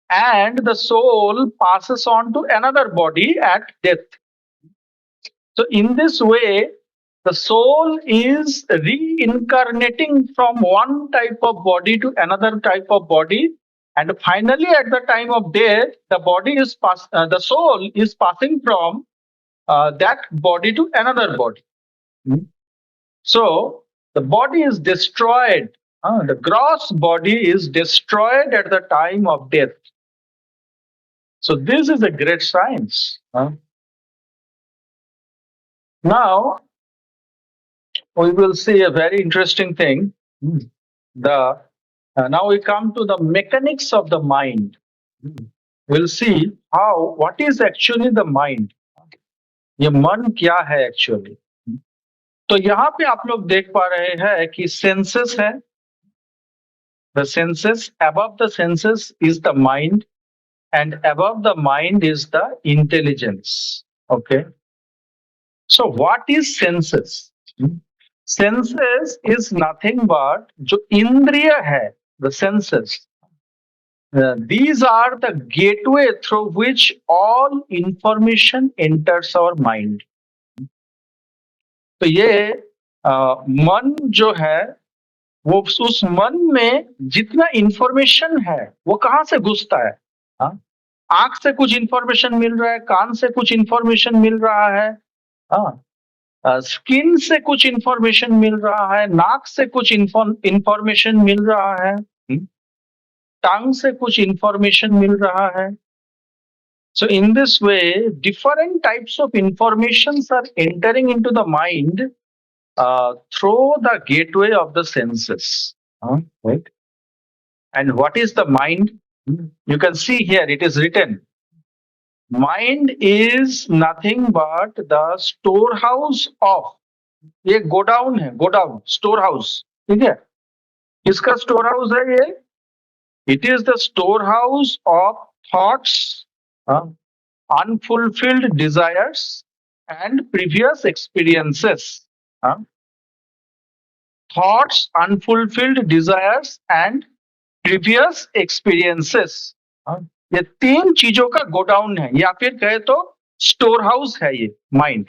[SPEAKER 1] and the soul passes on to another body at death. So in this way, the soul is reincarnating from one type of body to another type of body, and finally, at the time of death, the soul is passing from that body to another body. So the body is destroyed. The gross body is destroyed at the time of death. So this is a great science. Now we will see a very interesting thing. Now we come to the mechanics of the mind. We'll see what is actually the mind. ये मन क्या है एक्चुअली। तो यहाँ पे आप लोग देख पा रहे हैं कि सेंसेस है। The senses, above the senses is the mind, and above the mind is the intelligence. Okay. So what is senses? Senses is nothing but जो इंद्रिय है, the senses. These are the gateway through which all information enters our mind. तो ये मन जो है वो उस मन में जितना इंफॉर्मेशन है वो कहाँ से घुसता है? आंख से कुछ इंफॉर्मेशन मिल रहा है, कान से कुछ इंफॉर्मेशन मिल रहा है, स्किन से कुछ इंफॉर्मेशन मिल रहा है, नाक से कुछ इंफॉर्मेशन मिल रहा है, टंग से कुछ इंफॉर्मेशन मिल रहा है। So in this way, different types of informations are entering into the mind through the gateway of the senses. Right? And what is the mind? You can see here it is written. Mind is nothing but the storehouse of, ये गोडाउन है, गोडाउन स्टोर हाउस, ठीक है। किसका स्टोर हाउस है ये? It is the store house of thoughts, unfulfilled desires and previous experiences. Thoughts, unfulfilled desires and previous experiences. ये तीन चीजों का गोडाउन है, या फिर कहे तो स्टोर हाउस है ये mind.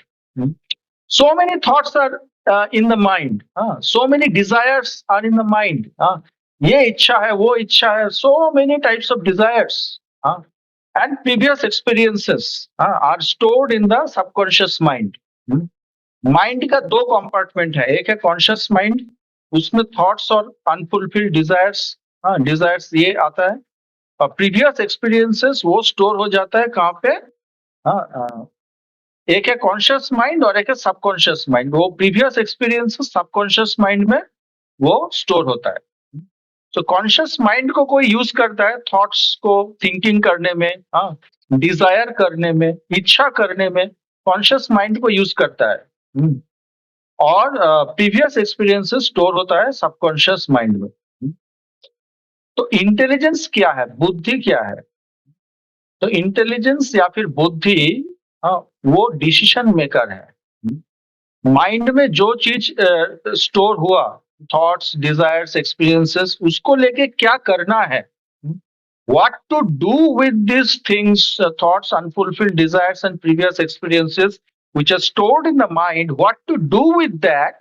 [SPEAKER 1] So many thoughts are in the mind. So many desires are in the mind. ये इच्छा है, वो इच्छा है, so many types of desires. And previous experiences are stored in the subconscious mind. Mind का दो कंपार्टमेंट है, एक है कॉन्शियस माइंड, उसमें थॉट्स और अनफुलफिल्ड डिजायर्स ये आता है, और प्रीवियस एक्सपीरियंसेस वो स्टोर हो जाता है कहाँ पे? एक है कॉन्शियस माइंड और एक है सबकॉन्शियस माइंड। वो प्रीवियस एक्सपीरियंसेस सबकॉन्शियस माइंड में वो स्टोर होता है। तो कॉन्शियस माइंड को कोई यूज करता है थॉट्स को थिंकिंग करने में, डिजायर करने में, इच्छा करने में, कॉन्शियस माइंड को यूज करता है, और प्रीवियस एक्सपीरियंसेस स्टोर होता है सबकॉन्शियस माइंड में। तो इंटेलिजेंस क्या है, बुद्धि क्या है? तो इंटेलिजेंस या फिर बुद्धि वो डिसीजन मेकर है। माइंड में जो चीज स्टोर हुआ, थॉट्स, डिजायर्स, एक्सपीरियंसेस, उसको लेके क्या करना है, What to do with these things, thoughts, unfulfilled desires, and previous experiences which are stored in the mind, what to do with that,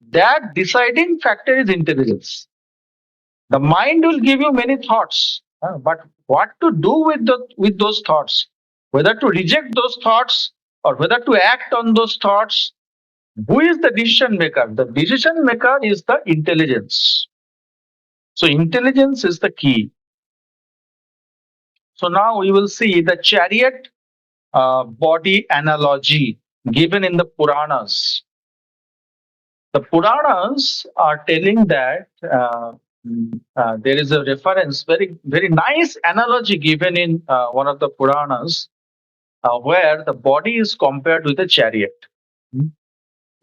[SPEAKER 1] that deciding factor is intelligence. The mind will give you many thoughts, but what to do with those thoughts, whether to reject those thoughts or whether to act on those thoughts, who is the decision maker? The decision maker is the intelligence. So intelligence is the key. So now we will see the chariot body analogy given in the Puranas. The Puranas are telling that there is a reference, very nice analogy given in one of the Puranas, where the body is compared with a chariot.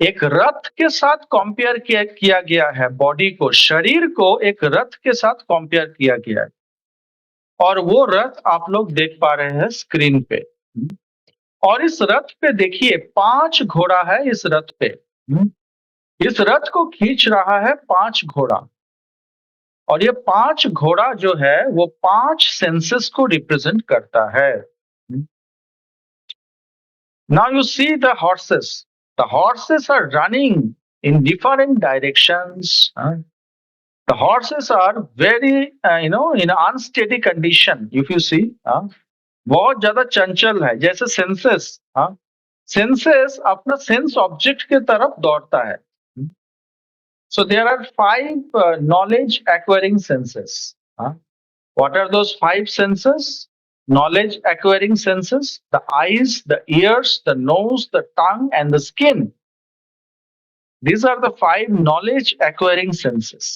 [SPEAKER 1] एक रथ के साथ कंपेयर किया गया है बॉडी को, शरीर को एक रथ के साथ कंपेयर किया गया है, और वो रथ आप लोग देख पा रहे हैं स्क्रीन पे। और इस रथ पे देखिए 5 घोड़ा है इस रथ पे। इस रथ को खींच रहा है 5 घोड़ा, और ये 5 घोड़ा जो है वो 5 सेंसेस को रिप्रेजेंट करता है। Now you see the horses, the horses are running in different directions. The horses are very, in unsteady condition. If you see, बहुत ज्यादा चंचल है, जैसे सेंसेस, सेंसेस अपना सेंस ऑब्जेक्ट के तरफ दौड़ता है। So there are 5 knowledge acquiring senses. What are those 5 senses? Knowledge acquiring senses: the eyes, the ears, the nose, the tongue, and the skin. These are the 5 knowledge acquiring senses.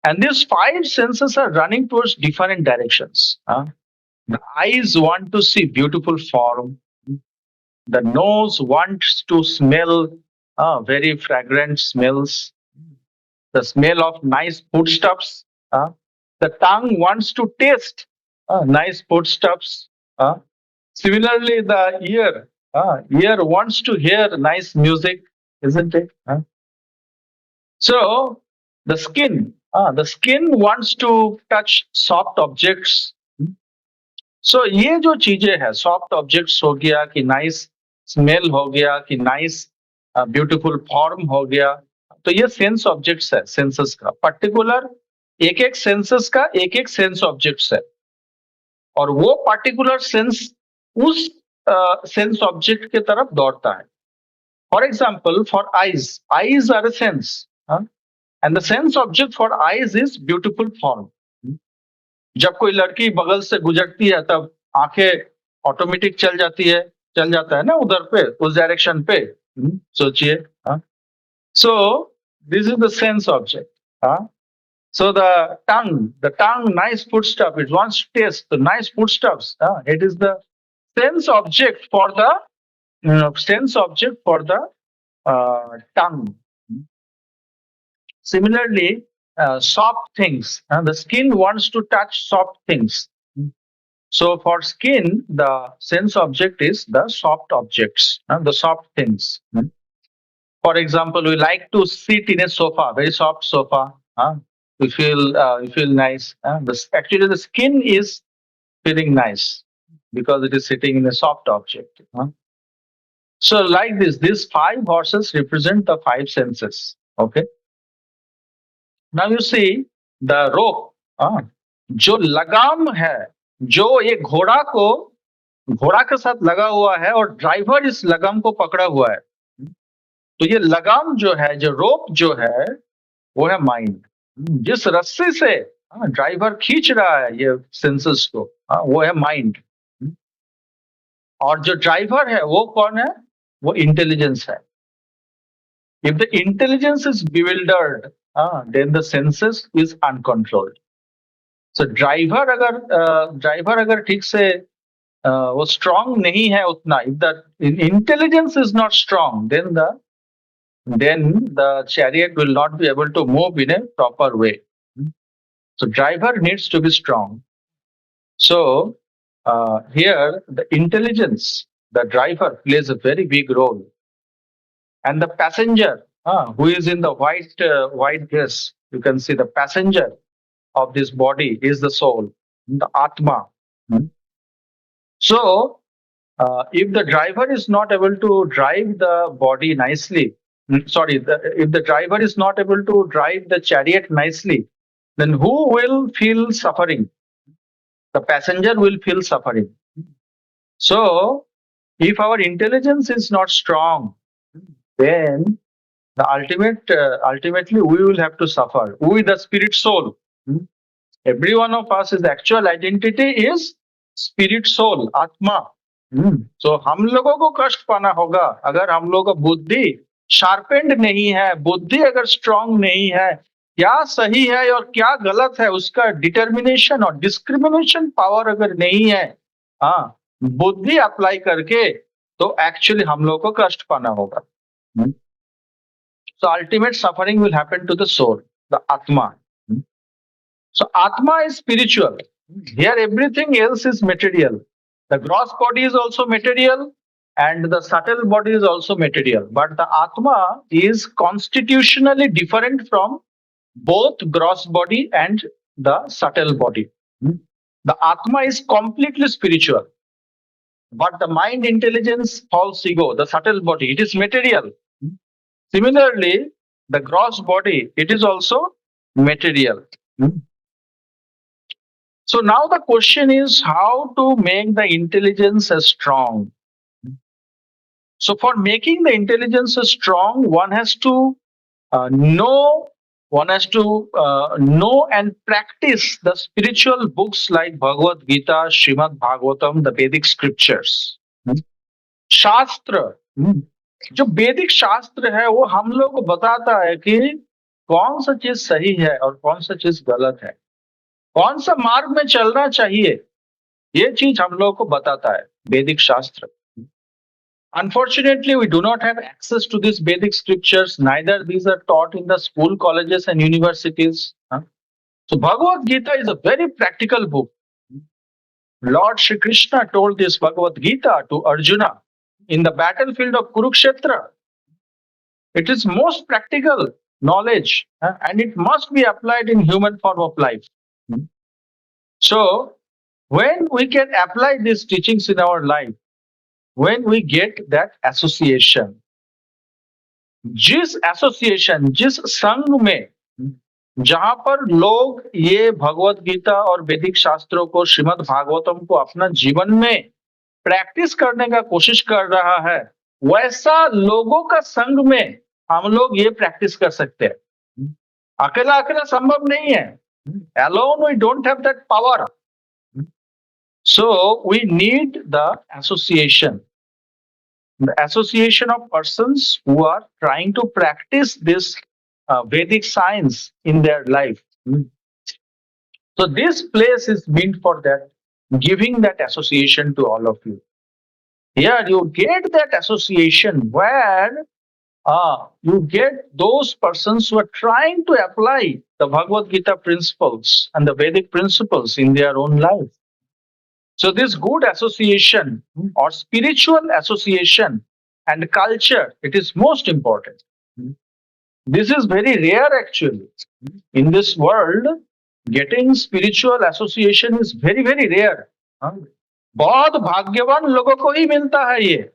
[SPEAKER 1] And these 5 senses are running towards different directions. The eyes want to see beautiful form. The nose wants to smell very fragrant smells. The smell of nice foodstuffs. The tongue wants to taste nice foodstuffs. Similarly, the ear wants to hear nice music, isn't it? So the skin wants to touch soft objects. So ये जो चीजें है, सॉफ्ट ऑब्जेक्ट्स हो गया, कि नाइस स्मेल हो गया, कि नाइस ब्यूटीफुल फॉर्म हो गया, तो ये सेंस ऑब्जेक्ट्स है, सेंसेस का पर्टिकुलर, एक एक सेंसेस का एक एक सेंस ऑब्जेक्ट्स है, और वो पर्टिकुलर सेंस उस सेंस ऑब्जेक्ट के तरफ दौड़ता है। For example, for eyes are a sense, and the sense object for eyes is beautiful form. जब कोई लड़की बगल से गुजरती है तब आंखें ऑटोमेटिक चल जाता है ना उधर पे, उस डायरेक्शन पे, सोचिए। So this is the sense object. So the tongue, nice foodstuff, it wants to taste the nice foodstuffs. It is the sense object for the tongue. Similarly, soft things, the skin wants to touch soft things. So for skin, the sense object is the soft objects, the soft things. For example, we like to sit in a sofa, very soft sofa. We feel nice. Actually, the skin is feeling nice because it is sitting in a soft object. So like this, these 5 horses represent the 5 senses. Okay. Now you see the rope, जो लगाम है, जो ये घोड़ा के साथ लगा हुआ है और ड्राइवर इस लगाम को पकड़ा हुआ है। तो ये लगाम जो है, जो रोप जो है, वो है माइंड। जिस रस्सी से ड्राइवर खींच रहा है ये सेंसेस को, वो है माइंड। और जो ड्राइवर है वो कौन है? वो इंटेलिजेंस है। If the intelligence is bewildered, then the senses is uncontrolled. So driver अगर ठीक से वो strong नहीं है उतना, if the intelligence is not strong, then the chariot will not be able to move in a proper way. So driver needs to be strong. So here the intelligence, the driver plays a very big role. And the passenger, who is in the white dress, you can see the passenger of this body is the soul. the Atma. So, if the driver is not able to drive the body nicely, if the driver is not able to drive the chariot nicely, then who will feel suffering? The passenger will feel suffering. So, if our intelligence is not strong, then ultimately we will have to suffer. We, the spirit soul, every one of us, his actual identity is spirit soul, Atma. So हम लोगों को कष्ट पाना होगा अगर हम लोग का बुद्धि शार्पेंड नहीं है, बुद्धि अगर स्ट्रांग नहीं है, क्या सही है और क्या गलत है उसका डिटर्मिनेशन और डिस्क्रिमिनेशन पावर अगर नहीं है, हाँ, बुद्धि अप्लाई करके, तो एक्चुअली हम लोग को कष्ट पाना होगा. So ultimate suffering will happen to the soul, the Atma. So Atma is spiritual. Here everything else is material. The gross body is also material and the subtle body is also material. But the Atma is constitutionally different from both gross body and the subtle body. The Atma is completely spiritual. But the mind, intelligence, false ego, the subtle body, it is material. Similarly, the gross body, it is also material. So now the question is how to make the intelligence strong. So for making the intelligence strong, one has to know and practice the spiritual books like Bhagavad Gita, Srimad Bhagavatam, the Vedic scriptures. शास्त्र, जो वैदिक शास्त्र है वो हम लोग को बताता है कि कौन सा चीज सही है और कौन सा चीज गलत है, कौन सा मार्ग में चलना चाहिए, ये चीज हम लोग को बताता है वैदिक शास्त्र. Unfortunately, we do not have access to these Vedic scriptures. Neither these are taught in the school, colleges, and universities. So Bhagavad Gita is a very practical book. Lord Shri Krishna told this Bhagavad Gita to Arjuna in the battlefield of Kurukshetra. It is most practical knowledge and it must be applied in human form of life. So when we can apply these teachings in our life, when we get that association, जिस संघ में जहां पर लोग ये भगवत गीता और वैदिक शास्त्रों को, श्रीमद् भागवतम को अपना जीवन में प्रैक्टिस करने का कोशिश कर रहा है, वैसा लोगों का संघ में हम लोग ये प्रैक्टिस कर सकते हैं. अकेला अकेला संभव नहीं है. Alone we don't have that power. So we need the association of persons who are trying to practice this Vedic science in their life. So this place is meant for that, giving that association to all of you. Here you get that association where you get those persons who are trying to apply the Bhagavad Gita principles and the Vedic principles in their own life. So this good association or spiritual association and culture, it is most important. This is very rare actually. In this world, getting spiritual association is very, very rare. बहुत भाग्यवान लोगों को ही मिलता है ये.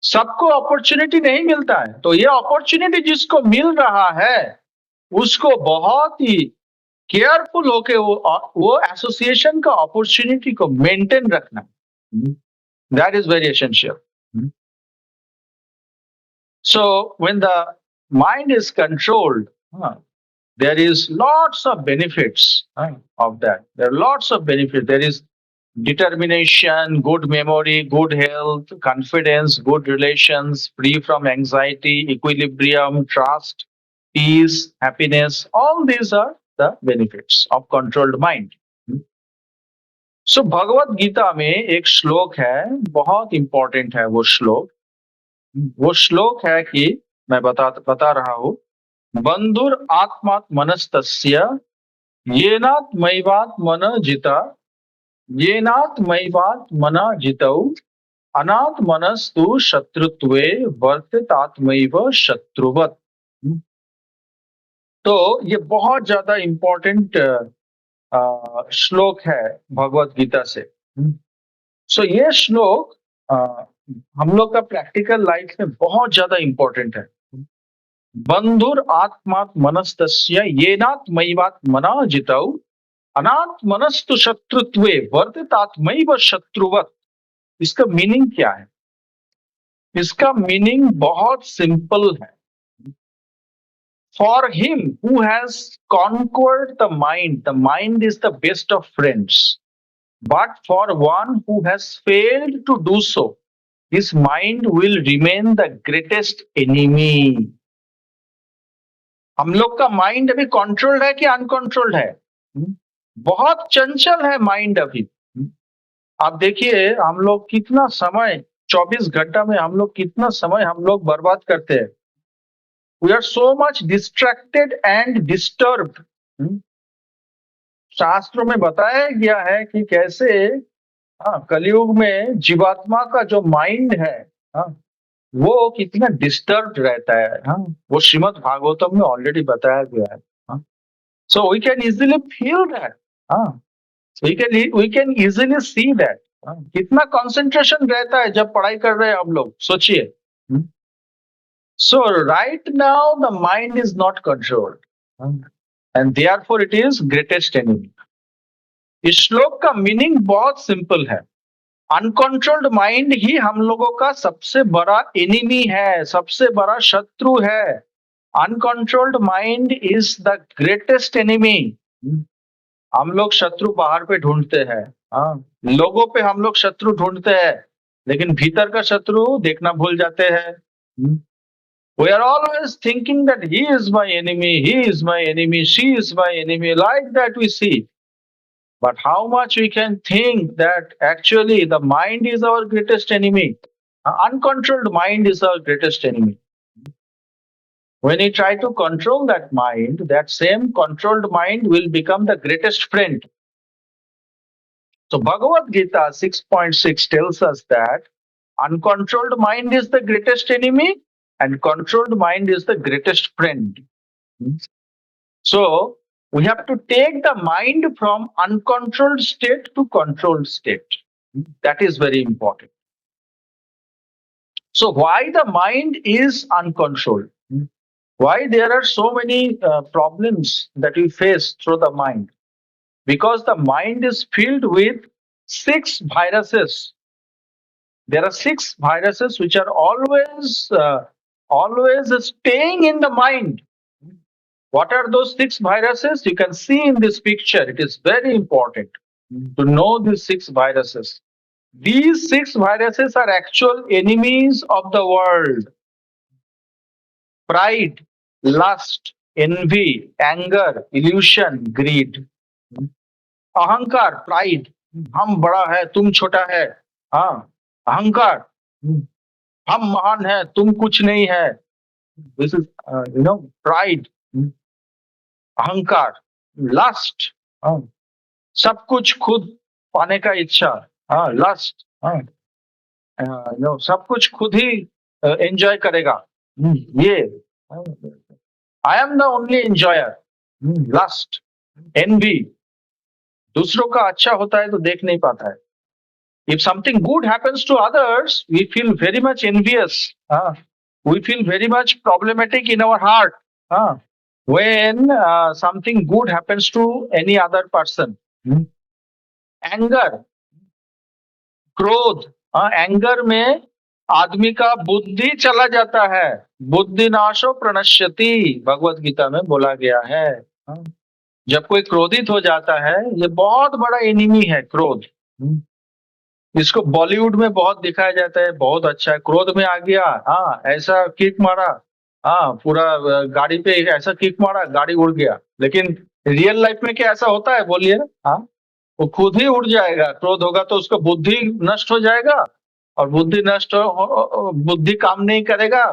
[SPEAKER 1] सबको अपॉर्चुनिटी नहीं मिलता है. तो ये अपॉर्चुनिटी जिसको मिल रहा है उसको बहुत ही केयरफुल होके वो एसोसिएशन का अपॉर्चुनिटी को मेंटेन रखना, that is very essential. So when the mind is controlled, there is lots of benefits of that. There are lots of benefits. There is determination, good memory, good health, confidence, good relations, free from anxiety, equilibrium, trust, peace, happiness. All these are the benefits of controlled mind. So Bhagavad Gita में एक श्लोक है, बहुत इंपॉर्टेंट है वो श्लोक. वो श्लोक है कि मैं बता रहा हूं, बंधुर आत्मात्मनस्तस्य येनात्मैवात्मन जिता येनात्मैवात्मना जितौ अनात्मनस्तु शत्रुत्वे वर्तितात्मैव शत्रुवत्. तो ये बहुत ज्यादा इंपॉर्टेंट श्लोक है भगवत गीता से। सो ये श्लोक हम लोग का प्रैक्टिकल लाइफ में बहुत ज्यादा इंपॉर्टेंट है। बंधुर आत्मात्मनस्तस्य येनात्मैवात्मना जितौ अनात्मनस्तु शत्रुत्वे वर्तितात्मैव शत्रुवत्। इसका मीनिंग क्या है? इसका मीनिंग बहुत सिंपल है। For him who has conquered the mind is the best of friends. But for one who has failed to do so, his mind will remain the greatest enemy. हम लोग का माइंड अभी कंट्रोल्ड है कि अनकंट्रोल्ड है? बहुत चंचल है माइंड अभी। आप देखिए हम लोग कितना समय, 24 घंटा में हम लोग कितना समय हम लोग बर्बाद करते हैं। We are so much distracted and disturbed. शास्त्रों में बताया गया है कि कैसे कलयुग में जीवात्मा का जो माइंड है वो कितना डिस्टर्ब्ड रहता है। वो श्रीमद् भागवतम में ऑलरेडी बताया गया है। So we can easily feel that, we can easily see that. कितना कंसंट्रेशन रहता है जब पढ़ाई कर रहे हैं हम लोग, सोचिए। So right now the mind is not controlled, and therefore it is greatest enemy. इस श्लोक का मीनिंग बहुत सिंपल है। अनकंट्रोल्ड माइंड ही हम लोगों का सबसे बड़ा एनिमी है, सबसे बड़ा शत्रु है। Uncontrolled mind is the greatest enemy. हम लोग शत्रु बाहर पे ढूंढते हैं, लोगों पे हम लोग शत्रु ढूंढते हैं, लेकिन भीतर का शत्रु देखना भूल जाते हैं। We are always thinking that he is my enemy, he is my enemy, she is my enemy, like that we see. But how much we can think that actually the mind is our greatest enemy? Uncontrolled mind is our greatest enemy. When we try to control that mind, that same controlled mind will become the greatest friend. So Bhagavad Gita 6.6 tells us that uncontrolled mind is the greatest enemy and controlled mind is the greatest friend. So we have to take the mind from uncontrolled state to controlled state. That is very important. So why the mind is uncontrolled? Why there are so many problems that we face through the mind? Because the mind is filled with 6 viruses. There are 6 viruses which are always staying in the mind. What are those 6 viruses? You can see in this picture. It is very important to know these 6 viruses. These 6 viruses are actual enemies of the world. Pride, lust, envy, anger, illusion, greed. अहंकार, प्राइड, हम बड़ा है तुम छोटा है। अहंकार, हम महान है तुम कुछ नहीं है। दिस इज प्राइड, अहंकार। लस्ट, सब कुछ खुद पाने का इच्छा। लस्ट, सब कुछ खुद ही एंजॉय करेगा। ये I am the only enjoyer. Lust, envy, दूसरों का अच्छा होता है तो देख नहीं पाता है। If something good happens to others, we feel very much envious. We feel very much problematic in our heart. When something good happens to any other person. Anger, क्रोध, एंगर में आदमी का बुद्धि चला जाता है। बुद्धि नाशो प्रणश्यति, भगवत गीता में बोला गया है। जब कोई क्रोधित हो जाता है, ये बहुत बड़ा एनिमी है क्रोध। इसको बॉलीवुड में बहुत दिखाया जाता है, बहुत अच्छा है। क्रोध में आ गया, ऐसा किक मारा, पूरा गाड़ी पे ऐसा किक मारा, गाड़ी उड़ गया। लेकिन रियल लाइफ में क्या ऐसा होता है बोलिए? वो खुद ही उड़ जाएगा। क्रोध होगा तो उसका बुद्धि नष्ट हो जाएगा, और बुद्धि काम नहीं करेगा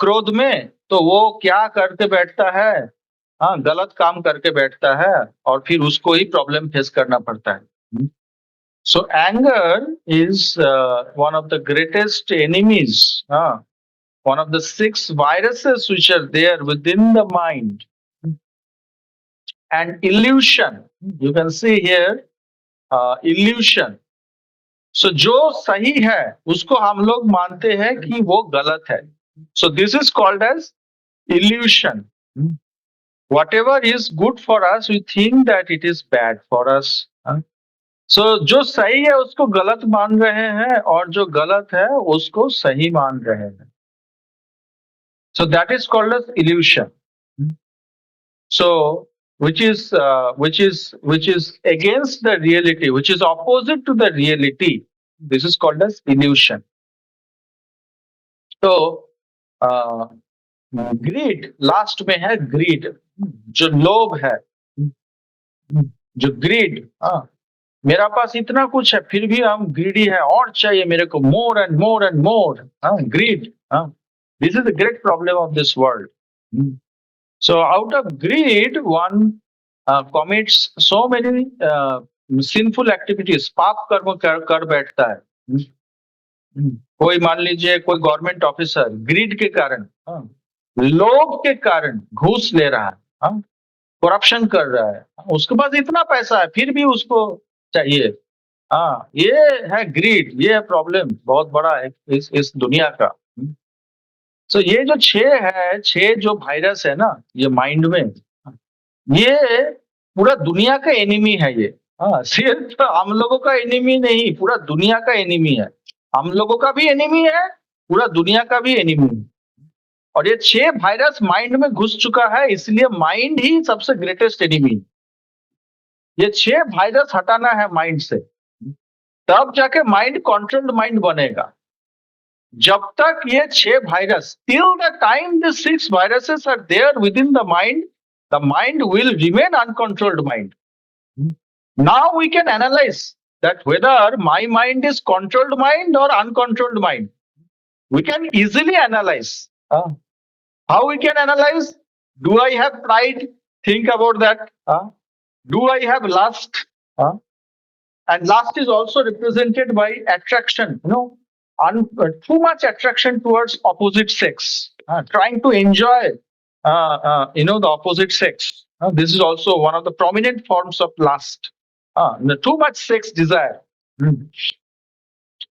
[SPEAKER 1] क्रोध में, तो वो क्या करके बैठता है? गलत काम करके बैठता है, और फिर उसको ही प्रॉब्लम फेस करना पड़ता है। So anger is one of the greatest enemies, one of the 6 viruses which are there within the mind. and illusion. You can see here illusion. So जो सही है उसको हम लोग मानते हैं कि वो गलत है. So this is called as illusion. Whatever is good for us, we think that it is bad for us. So जो सही है उसको गलत मान रहे हैं और जो गलत है उसको सही मान रहे हैं. So that is called as illusion. So which is against the reality, which is opposite to the reality. This is called as illusion. So greed, last में है greed, जो लोभ है, जो greed, मेरा पास इतना कुछ है फिर भी हम greedy है, और चाहिए मेरे को, more and more and more. Greed. This is the great problem of this world. So out of greed, one commits so many sinful activities. पाप कर्म कर बैठता है. कोई मान लीजिए कोई गवर्नमेंट ऑफिसर ग्रीड के कारण, लोभ के कारण घूस ले रहा है, करप्शन कर रहा है, उसके पास इतना पैसा है फिर भी उसको चाहिए. ये है ग्रीड, ये है प्रॉब्लम बहुत बड़ा है इस दुनिया का. So ये जो 6 जो वायरस है ना ये माइंड में, ये पूरा दुनिया का एनिमी है. ये सिर्फ हम लोगों का एनिमी नहीं, पूरा दुनिया का एनिमी है. हम लोगों का भी एनिमी है, पूरा दुनिया का भी एनिमी है. और ये 6 वायरस माइंड में घुस चुका है, इसलिए माइंड ही सबसे ग्रेटेस्ट एनिमी. ये 6 वायरस हटाना है माइंड से, तब जाके माइंड कंट्रोल्ड माइंड बनेगा. जब तक ये 6 virus, till the time the 6 viruses are there within the mind will remain uncontrolled mind. Now we can analyze that whether my mind is controlled mind or uncontrolled mind. We can easily analyze. How we can analyze? Do I have pride? Think about that. Do I have lust? And lust is also represented by attraction. Too much attraction towards opposite sex, trying to enjoy, the opposite sex. This is also one of the prominent forms of lust. Too much sex desire.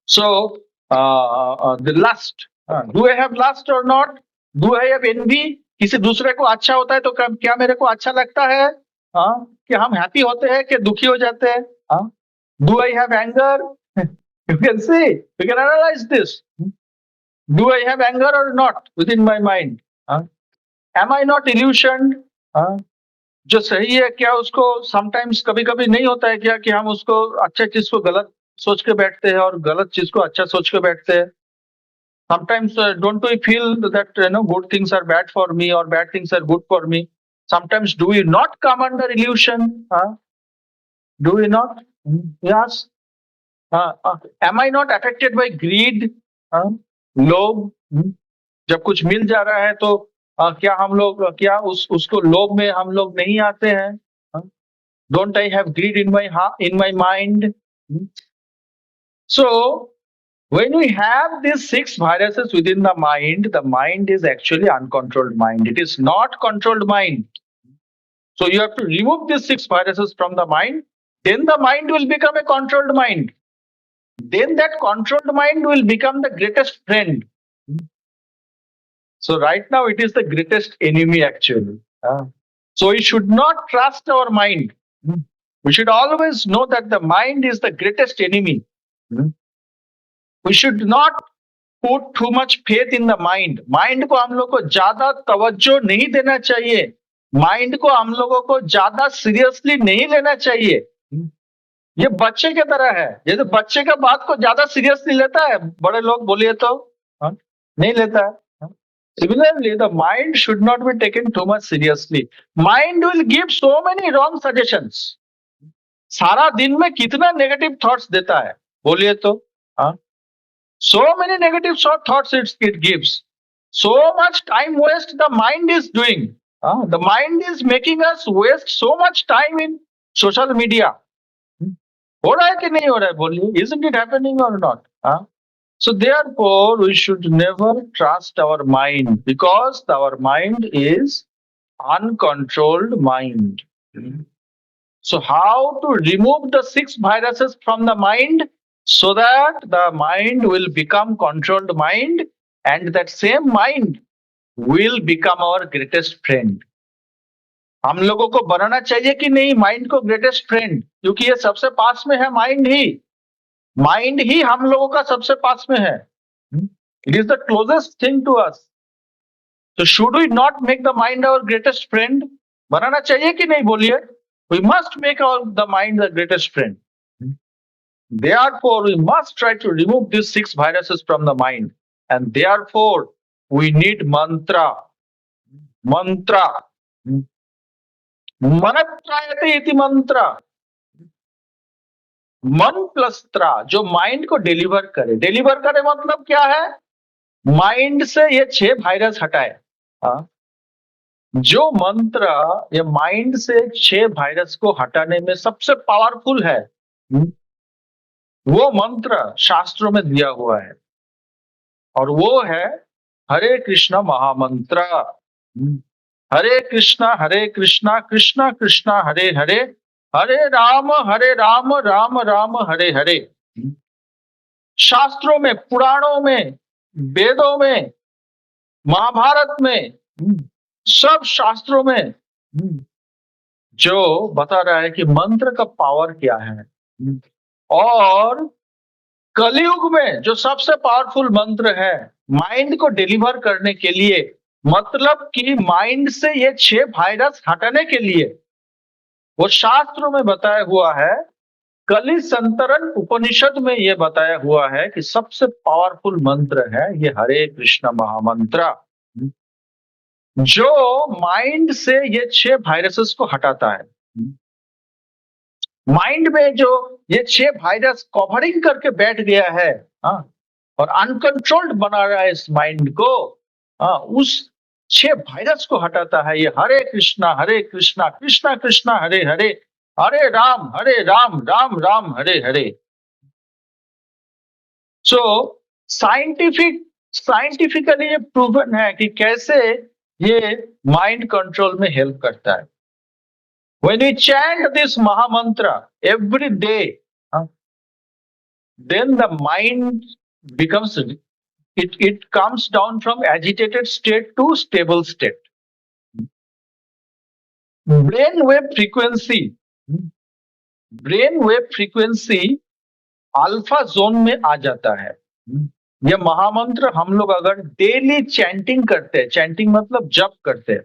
[SPEAKER 1] So the lust. Do I have lust or not? Do I have envy? किसी दूसरे को अच्छा होता है तो क्या मेरे को अच्छा लगता है? कि हम हैप्पी होते हैं कि दुखी हो जाते हैं? Do I have anger? You can see, you can analyze this. Do I have anger or not within my mind? Am I not illusioned? जो सही है क्या उसको sometimes कभी-कभी नहीं होता है क्या कि हम उसको अच्छे चीज को गलत सोच के बैठते हैं और गलत चीज को अच्छा सोच के बैठते हैं. Sometimes don't we feel that good things are bad for me or bad things are good for me? Sometimes do we not come under illusion? Do we not? Yes. Am I not affected by greed? लोभ. जब कुछ मिल जा रहा है तो क्या हम लोग उसको लोभ में हम लोग नहीं आते हैं? Don't I have greed in my mind? So when we have these 6 viruses within the mind is actually uncontrolled mind. It is not controlled mind. So you have to remove these 6 viruses from the mind. Then the mind will become a controlled mind. Then that controlled mind will become the greatest friend. So right now it is the greatest enemy actually. So we should not trust our mind. We should always know that the mind is the greatest enemy. We should not put too much faith in the mind. Mind को हम लोग को ज्यादा तवज्जो नहीं देना चाहिए. Mind को हम लोगों को ज्यादा seriously नहीं लेना चाहिए. ये बच्चे की तरह है. ये तो बच्चे का बात को ज्यादा सीरियसली लेता है, बड़े लोग बोलिए तो नहीं लेता है. Similarly, the mind should not be taken too much seriously. Mind will give so many wrong suggestions. सारा दिन में कितना नेगेटिव थॉट्स देता है बोलिए तो. So many negative thoughts it gives. So much time waste the mind is doing. The mind is making us waste so much time in social media. हो रहा है कि नहीं हो रहा है बोलिए? Isn't it happening or not? So therefore we should never trust our mind because our mind is uncontrolled mind. So how to remove the 6 viruses from the mind so that the mind will become controlled mind and that same mind will become our greatest friend. हम लोगों को बनाना चाहिए कि नहीं माइंड को ग्रेटेस्ट फ्रेंड, क्योंकि ये सबसे पास में है, माइंड ही हम लोगों का सबसे पास में है. It is the closest thing to us. तो should we not make the mind our greatest friend? बनाना चाहिए कि नहीं बोलिए? We must make our the mind the greatest friend. Therefore, we must try to remove these 6 viruses from the mind, and therefore we need mantra. मनत्रायते इति मंत्र. मन प्लस त्र, जो माइंड को डिलीवर करे मतलब क्या है? माइंड से ये 6 वायरस हटाए. जो मंत्र ये माइंड से 6 वायरस को हटाने में सबसे पावरफुल है, वो मंत्र शास्त्रों में दिया हुआ है, और वो है हरे कृष्ण महामंत्र. हरे कृष्णा कृष्णा कृष्णा हरे हरे, हरे राम राम राम हरे हरे. शास्त्रों में, पुराणों में, वेदों में, महाभारत में, सब शास्त्रों में जो बता रहा है कि मंत्र का पावर क्या है. और कलयुग में जो सबसे पावरफुल मंत्र है माइंड को डिलीवर करने के लिए, मतलब कि माइंड से ये 6 वायरस हटाने के लिए, वो शास्त्रों में बताया हुआ है. कलि संतरण उपनिषद में ये बताया हुआ है कि सबसे पावरफुल मंत्र है ये हरे कृष्ण महामंत्र, जो माइंड से ये 6 वायरसेस को हटाता है. माइंड में जो ये 6 वायरस कवरिंग करके बैठ गया है और अनकंट्रोल्ड बना रहा है इस माइंड को, उस 6 वायरस को हटाता है ये हरे कृष्णा कृष्णा कृष्णा हरे हरे, हरे राम राम राम हरे हरे. सो साइंटिफिकली ये प्रूवन है कि कैसे ये माइंड कंट्रोल में हेल्प करता है. When we chant this Mahamantra every day, then the mind becomes, it comes down from agitated state to stable state. Brain wave frequency alpha zone में आ जाता है. ये महामंत्र हम लोग अगर डेली चैंटिंग करते हैं, चैंटिंग मतलब जप करते हैं,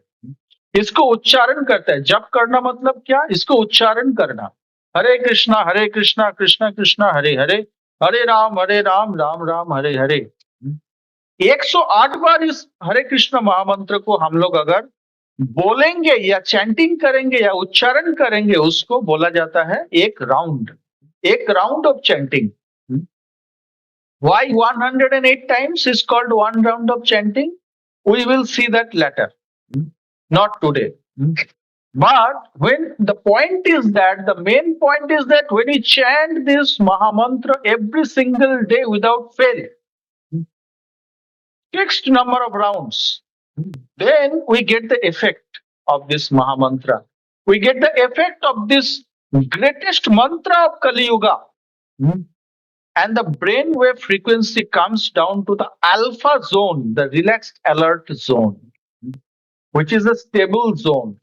[SPEAKER 1] इसको उच्चारण करते हैं. जप करना मतलब क्या? इसको उच्चारण करना. हरे कृष्णा कृष्णा कृष्णा हरे हरे, हरे राम राम राम हरे हरे. 108 बार इस हरे कृष्ण महामंत्र को हम लोग अगर बोलेंगे या चैंटिंग करेंगे या उच्चारण करेंगे, उसको बोला जाता है एक round of chanting. Why 108 times is called one round of chanting? We will see that later. Not today. But when the main point is that when we chant this Mahamantra every single day without fail, fixed number of rounds, then we get the effect of this Mahamantra. We get the effect of this greatest mantra of Kali Yuga. And the brain wave frequency comes down to the alpha zone, the relaxed alert zone, which is a stable zone.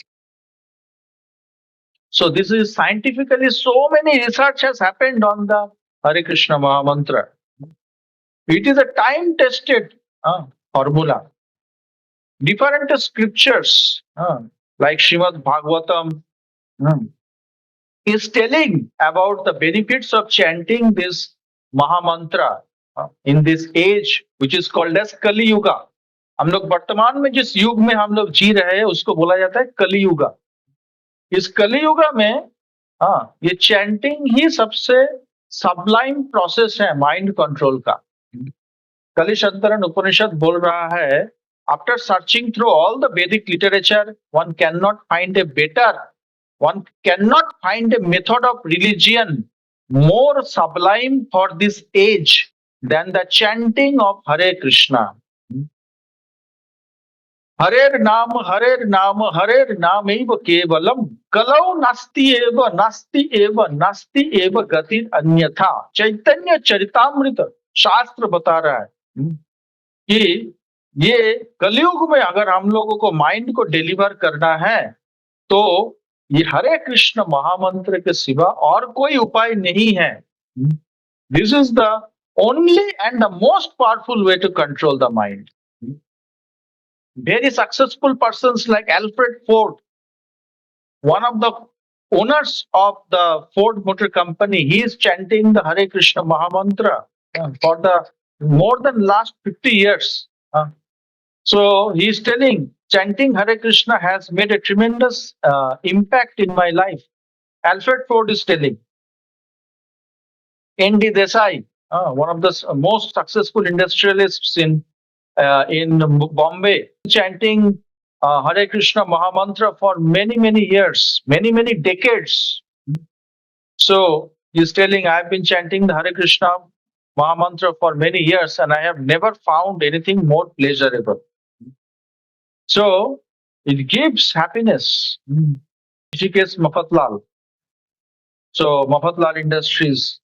[SPEAKER 1] So this is scientifically, so many research has happened on the Hare Krishna Mahamantra. It is a time-tested formula. Different scriptures like Srimad Bhagavatam is telling about the benefits of chanting this Mahamantra in this age which is called as Kali Yuga. हम लोग वर्तमान में जिस युग में हम लोग जी रहे हैं उसको बोला जाता है कली युगा. इस कली युगा में ये चैंटिंग ही सबसे सबलाइम प्रोसेस है माइंड कंट्रोल का. कलि संतरण उपनिषद बोल रहा है, after searching through all the वैदिक literature one cannot find a method of religion more sublime for this age than the chanting of Hare Krishna. हरेर नाम हरेर नामैव केवलम कलौ नास्ति एव गति अन्यथा। चैतन्य चरितामृत शास्त्र बता रहा है कि ये कलयुग में अगर हम लोगों को माइंड को डिलीवर करना है तो ये हरे कृष्ण महामंत्र के सिवा और कोई उपाय नहीं है। This is the only and the most powerful way to control the mind. Very successful persons like Alfred Ford, one of the owners of the Ford Motor Company, he is chanting the Hare Krishna Mahamantra for the more than last 50 years. So he is telling, chanting Hare Krishna has made a tremendous impact in my life. Alfred Ford is telling. N.D. Desai, one of the most successful industrialists in Bombay, chanting Hare Krishna Mahamantra for many years, many decades. So he's telling, I've been chanting the Hare Krishna Mahamantra for many years and I have never found anything more pleasurable. So it gives happiness. Rishikesh Mafatlal. So Mafatlal Industries.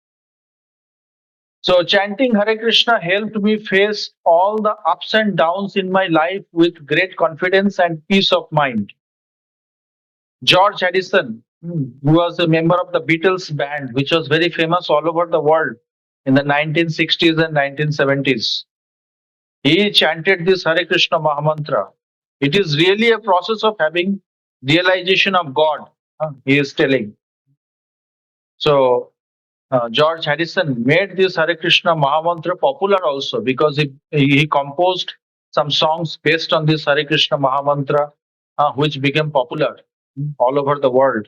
[SPEAKER 1] So chanting Hare Krishna helped me face all the ups and downs in my life with great confidence and peace of mind. George Harrison, who was a member of the Beatles band, which was very famous all over the world in the 1960s and 1970s. He chanted this Hare Krishna Mahamantra. It is really a process of having realization of God, he is telling. So George Harrison made this Hare Krishna Mahamantra popular also because he composed some songs based on this Hare Krishna Mahamantra, which became popular all over the world.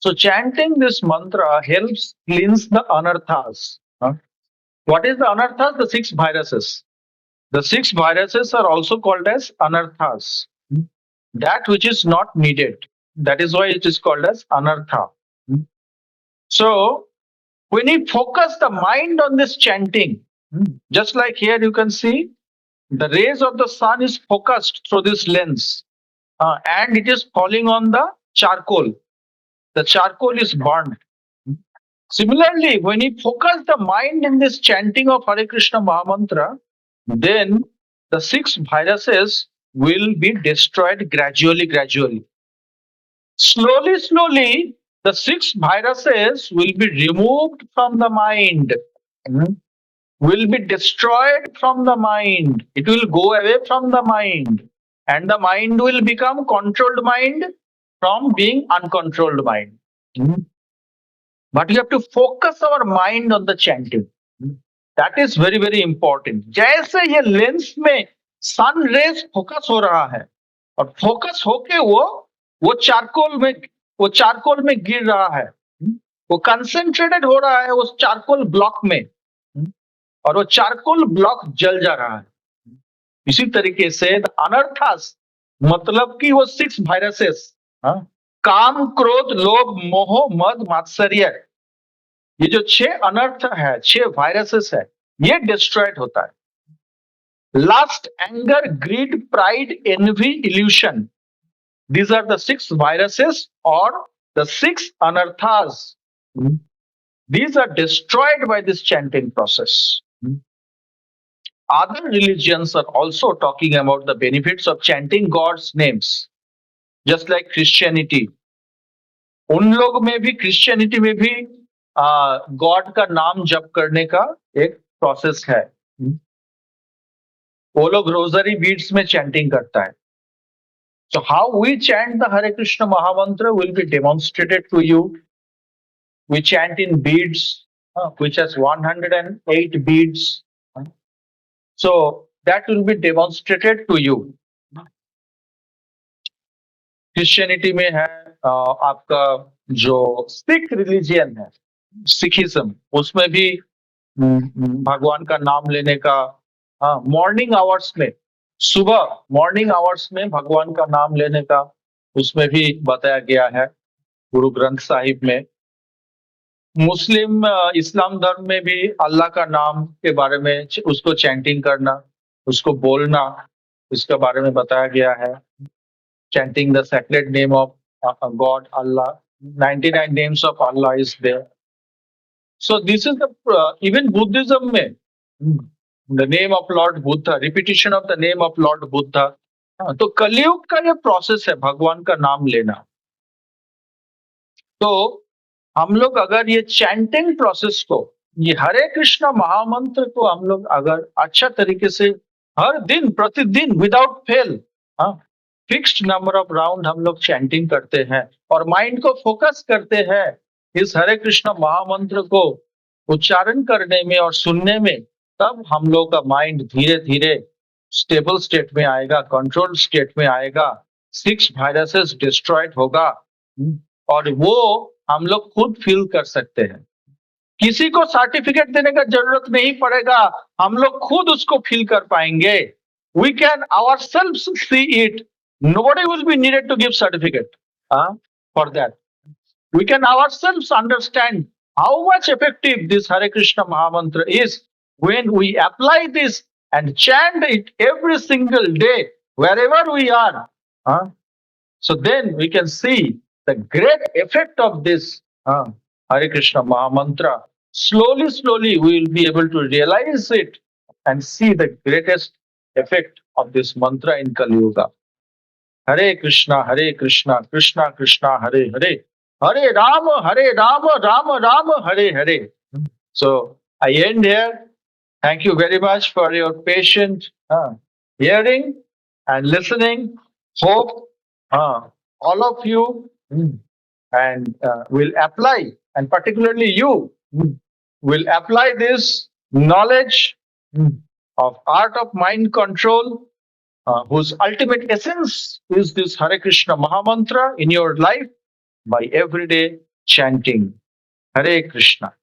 [SPEAKER 1] So chanting this mantra helps cleanse the anarthas. What is the anarthas? The 6 viruses. The 6 viruses are also called as anarthas. That which is not needed. That is why it is called as anartha. So when you focus the mind on this chanting, just like here you can see the rays of the sun is focused through this lens and it is falling on the charcoal. The charcoal is burned. Similarly, when you focus the mind in this chanting of Hare Krishna Mahamantra, then the 6 viruses will be destroyed gradually. Slowly, the 6 viruses will be removed from the mind, will be destroyed from the mind. It will go away from the mind, and the mind will become controlled mind from being uncontrolled mind. But you have to focus our mind on the chanting. That is very important. जैसे ये लेंस में सन रेज फोकस हो रहा है और फोकस होके वो चारकोल में गिर रहा है, वो कंसंट्रेटेड हो रहा है उस चारकोल ब्लॉक में और वो चारकोल ब्लॉक जल जा रहा है। इसी तरीके से अनर्थास मतलब कि वो 6 वायरसेस, काम, क्रोध, लोभ, मोह, मद, मात्सर्य, ये जो 6 अनर्थ है, 6 वायरसेस है, ये डिस्ट्रॉयड होता है। Lust, anger, greed, pride, envy, illusion. These are the 6 viruses or the 6 anarthas. These are destroyed by this chanting process. Other religions are also talking about the benefits of chanting God's names, just like Christianity. उन लोग में भी, क्रिश्चियनिटी में भी गॉड का नाम जप करने का एक प्रोसेस है। वो लोग रोजरी बीड्स में चैंटिंग करता है। So how we chant the Hare Krishna Mahamantra will be demonstrated to you. We chant in beads, which has 108 beads. So that will be demonstrated to you. Christianity में है आपका जो सिख रिलीजियन है, सिखिज्म, उसमें भी भगवान का नाम लेने का मॉर्निंग आवर्स में, सुबह मॉर्निंग आवर्स में भगवान का नाम लेने का उसमें भी बताया गया है गुरु ग्रंथ साहिब में। मुस्लिम इस्लाम धर्म में भी अल्लाह का नाम के बारे में उसको चैंटिंग करना, उसको बोलना, इसके बारे में बताया गया है. Chanting the sacred name of God, Allah. 99 names of Allah is there. So this is the even Buddhism में the name of Lord Buddha, repetition of the name of Lord Buddha. तो कलयुग का ये प्रोसेस है भगवान का नाम लेना. तो हम लोग अगर ये चैंटिंग प्रोसेस को, ये हरे कृष्ण महामंत्र को हम लोग अगर अच्छा तरीके से हर दिन प्रतिदिन without fail fixed number of round हम लोग चैंटिंग करते हैं और माइंड को फोकस करते हैं इस हरे कृष्ण महामंत्र को उच्चारण करने में और सुनने में, तब हम लोग का माइंड धीरे धीरे स्टेबल स्टेट में आएगा, कंट्रोल स्टेट में आएगा, 6 वायरसेस डिस्ट्रॉयड होगा और वो हम लोग खुद फील कर सकते हैं. किसी को सर्टिफिकेट देने का जरूरत नहीं पड़ेगा, हम लोग खुद उसको फील कर पाएंगे. We can ourselves see it. Nobody will be needed to give certificate for that. We can ourselves understand how much effective this Hare Krishna Mahamantra is when we apply this and chant it every single day, wherever we are. So then we can see the great effect of this Hare Krishna Mahamantra. Slowly, slowly, we will be able to realize it and see the greatest effect of this mantra in Kali Yuga. Hare Krishna, Krishna Krishna, Hare Hare, Hare Rama, Rama Rama, Hare Hare. So I end here. Thank you very much for your patient hearing and listening. Hope all of you and will apply, and particularly you will apply this knowledge of art of mind control, whose ultimate essence is this Hare Krishna Mahamantra in your life by everyday chanting. Hare Krishna.